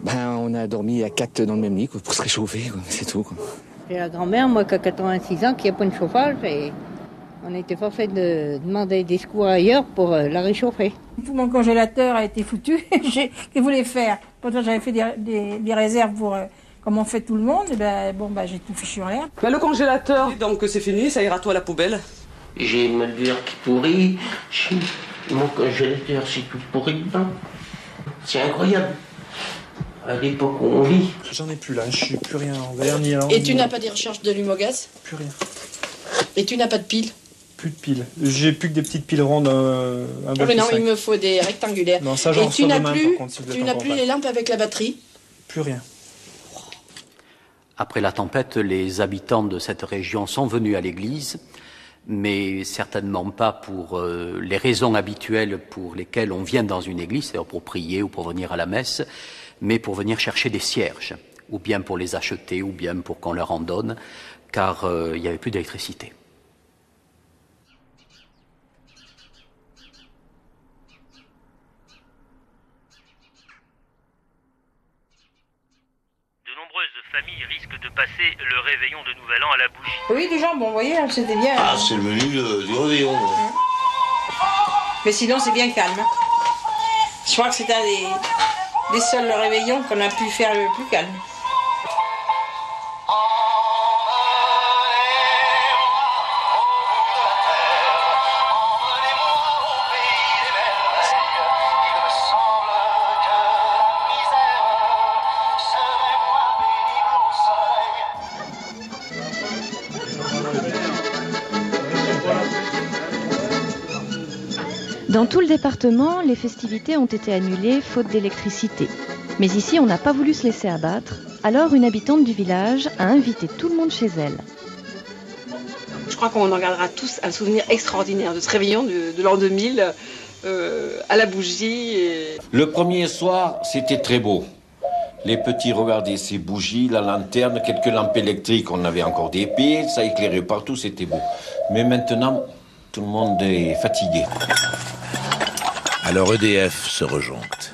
On a dormi à 4 dans le même lit pour se réchauffer, c'est tout. J'ai la grand-mère, moi, qui a 86 ans, qui n'a pas de chauffage, et on était forcé de demander des secours ailleurs pour la réchauffer. Tout mon congélateur a été foutu. Qu'est-ce que je voulais faire? Pourtant, j'avais fait des réserves pour, comme on fait tout le monde. Et j'ai tout fichu en l'air. Le congélateur, donc c'est fini, ça ira tout à la poubelle. J'ai une moldure qui pourrit, mon congélateur c'est tout pourri dedans. C'est incroyable. À l'époque où on vit. J'en ai plus là, je suis plus rien en verre ni en... Et tu n'as pas des recharges de l'humogaz? Plus rien. Et tu n'as pas de piles? Plus de piles. J'ai plus que des petites piles rondes. Mais non, il me faut des rectangulaires. Non, ça j'en reçois demain par contre. Si tu n'as plus les lampes avec la batterie? Plus rien. Après la tempête, les habitants de cette région sont venus à l'église, mais certainement pas pour les raisons habituelles pour lesquelles on vient dans une église, c'est-à-dire pour prier ou pour venir à la messe, mais pour venir chercher des cierges, ou bien pour les acheter, ou bien pour qu'on leur en donne, car il n'y avait plus d'électricité. Famille risque de passer le réveillon de Nouvel An à la bougie. Oui, du jambon, vous voyez, c'était bien. Ah, c'est le menu du réveillon. Mais sinon, c'est bien calme. Je crois que c'est un des seuls réveillons qu'on a pu faire le plus calme. Dans tout le département, les festivités ont été annulées faute d'électricité. Mais ici, on n'a pas voulu se laisser abattre. Alors, une habitante du village a invité tout le monde chez elle. Je crois qu'on en gardera tous un souvenir extraordinaire de ce réveillon de l'an 2000 à la bougie. Le premier soir, c'était très beau. Les petits regardaient ces bougies, la lanterne, quelques lampes électriques, on avait encore des piles, ça éclairait partout, c'était beau. Mais maintenant, tout le monde est fatigué. Alors EDF se rejoncte.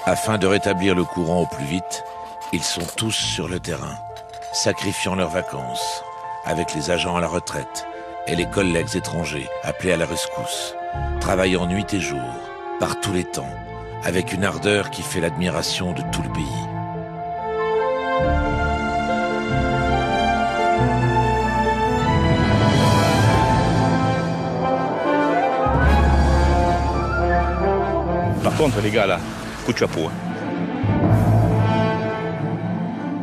Afin de rétablir le courant au plus vite, ils sont tous sur le terrain, sacrifiant leurs vacances, avec les agents à la retraite, et les collègues étrangers appelés à la rescousse, travaillant nuit et jour, par tous les temps, avec une ardeur qui fait l'admiration de tout le pays. Par contre, les gars, là, coup de chapeau.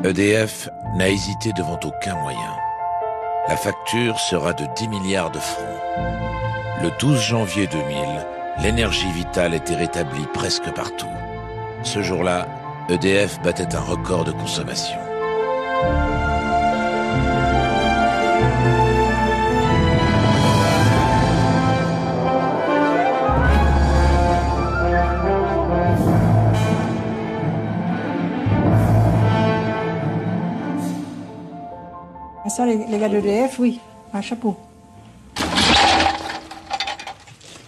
EDF n'a hésité devant aucun moyen. La facture sera de 10 milliards de francs. Le 12 janvier 2000, l'énergie vitale était rétablie presque partout. Ce jour-là, EDF battait un record de consommation. Ça, les gars de l'EDF, oui, un chapeau.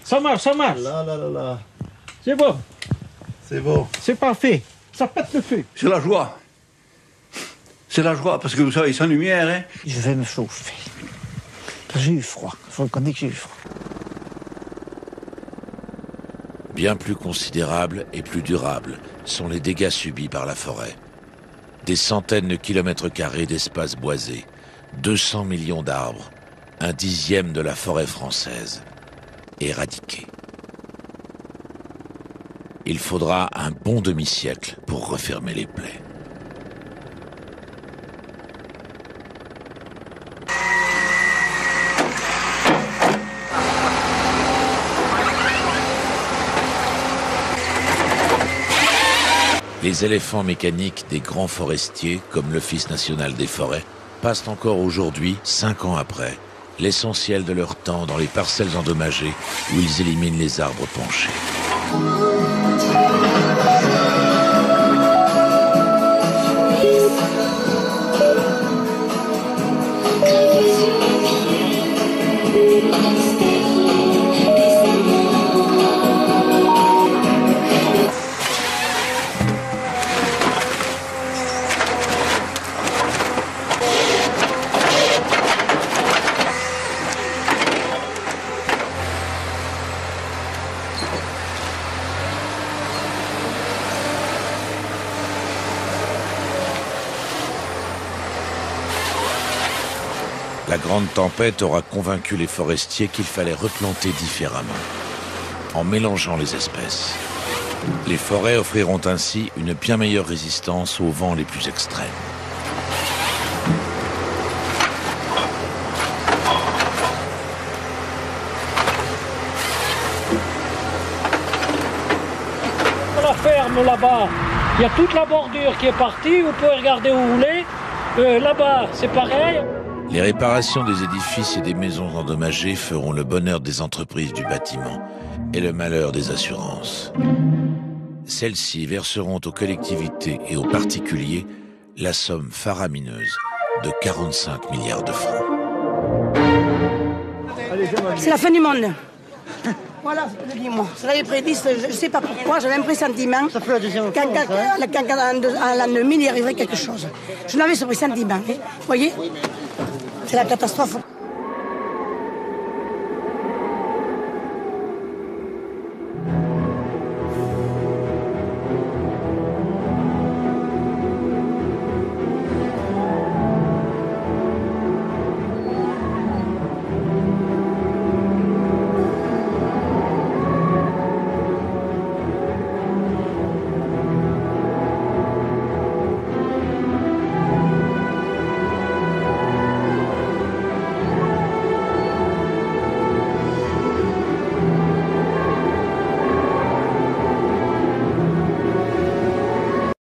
Ça marche, ça marche. Là, là, là, là. C'est bon. C'est bon. C'est parfait. Ça pète le feu. C'est la joie. C'est la joie, parce que vous savez, sans lumière, hein. Je vais me chauffer. J'ai eu froid. Il faut reconnaître que j'ai eu froid. Bien plus considérables et plus durables sont les dégâts subis par la forêt. Des centaines de kilomètres carrés d'espaces boisés, 200 millions d'arbres, 1/10 de la forêt française, éradiqués. Il faudra un bon demi-siècle pour refermer les plaies. Les éléphants mécaniques des grands forestiers, comme l'Office national des forêts, passent encore aujourd'hui, 5 ans après, l'essentiel de leur temps dans les parcelles endommagées où ils éliminent les arbres penchés. La grande tempête aura convaincu les forestiers qu'il fallait replanter différemment, en mélangeant les espèces. Les forêts offriront ainsi une bien meilleure résistance aux vents les plus extrêmes. La ferme là-bas, il y a toute la bordure qui est partie, vous pouvez regarder où vous voulez. Là-bas, c'est pareil. Les réparations des édifices et des maisons endommagées feront le bonheur des entreprises du bâtiment et le malheur des assurances. Celles-ci verseront aux collectivités et aux particuliers la somme faramineuse de 45 milliards de francs. C'est la fin du monde. Voilà, dis-moi. Je l'avais prédit, je ne sais pas pourquoi, j'avais un pressentiment qu'en l'an 2000, il arriverait quelque chose. Je l'avais ce pressentiment, vous voyez? C'est la catastrophe.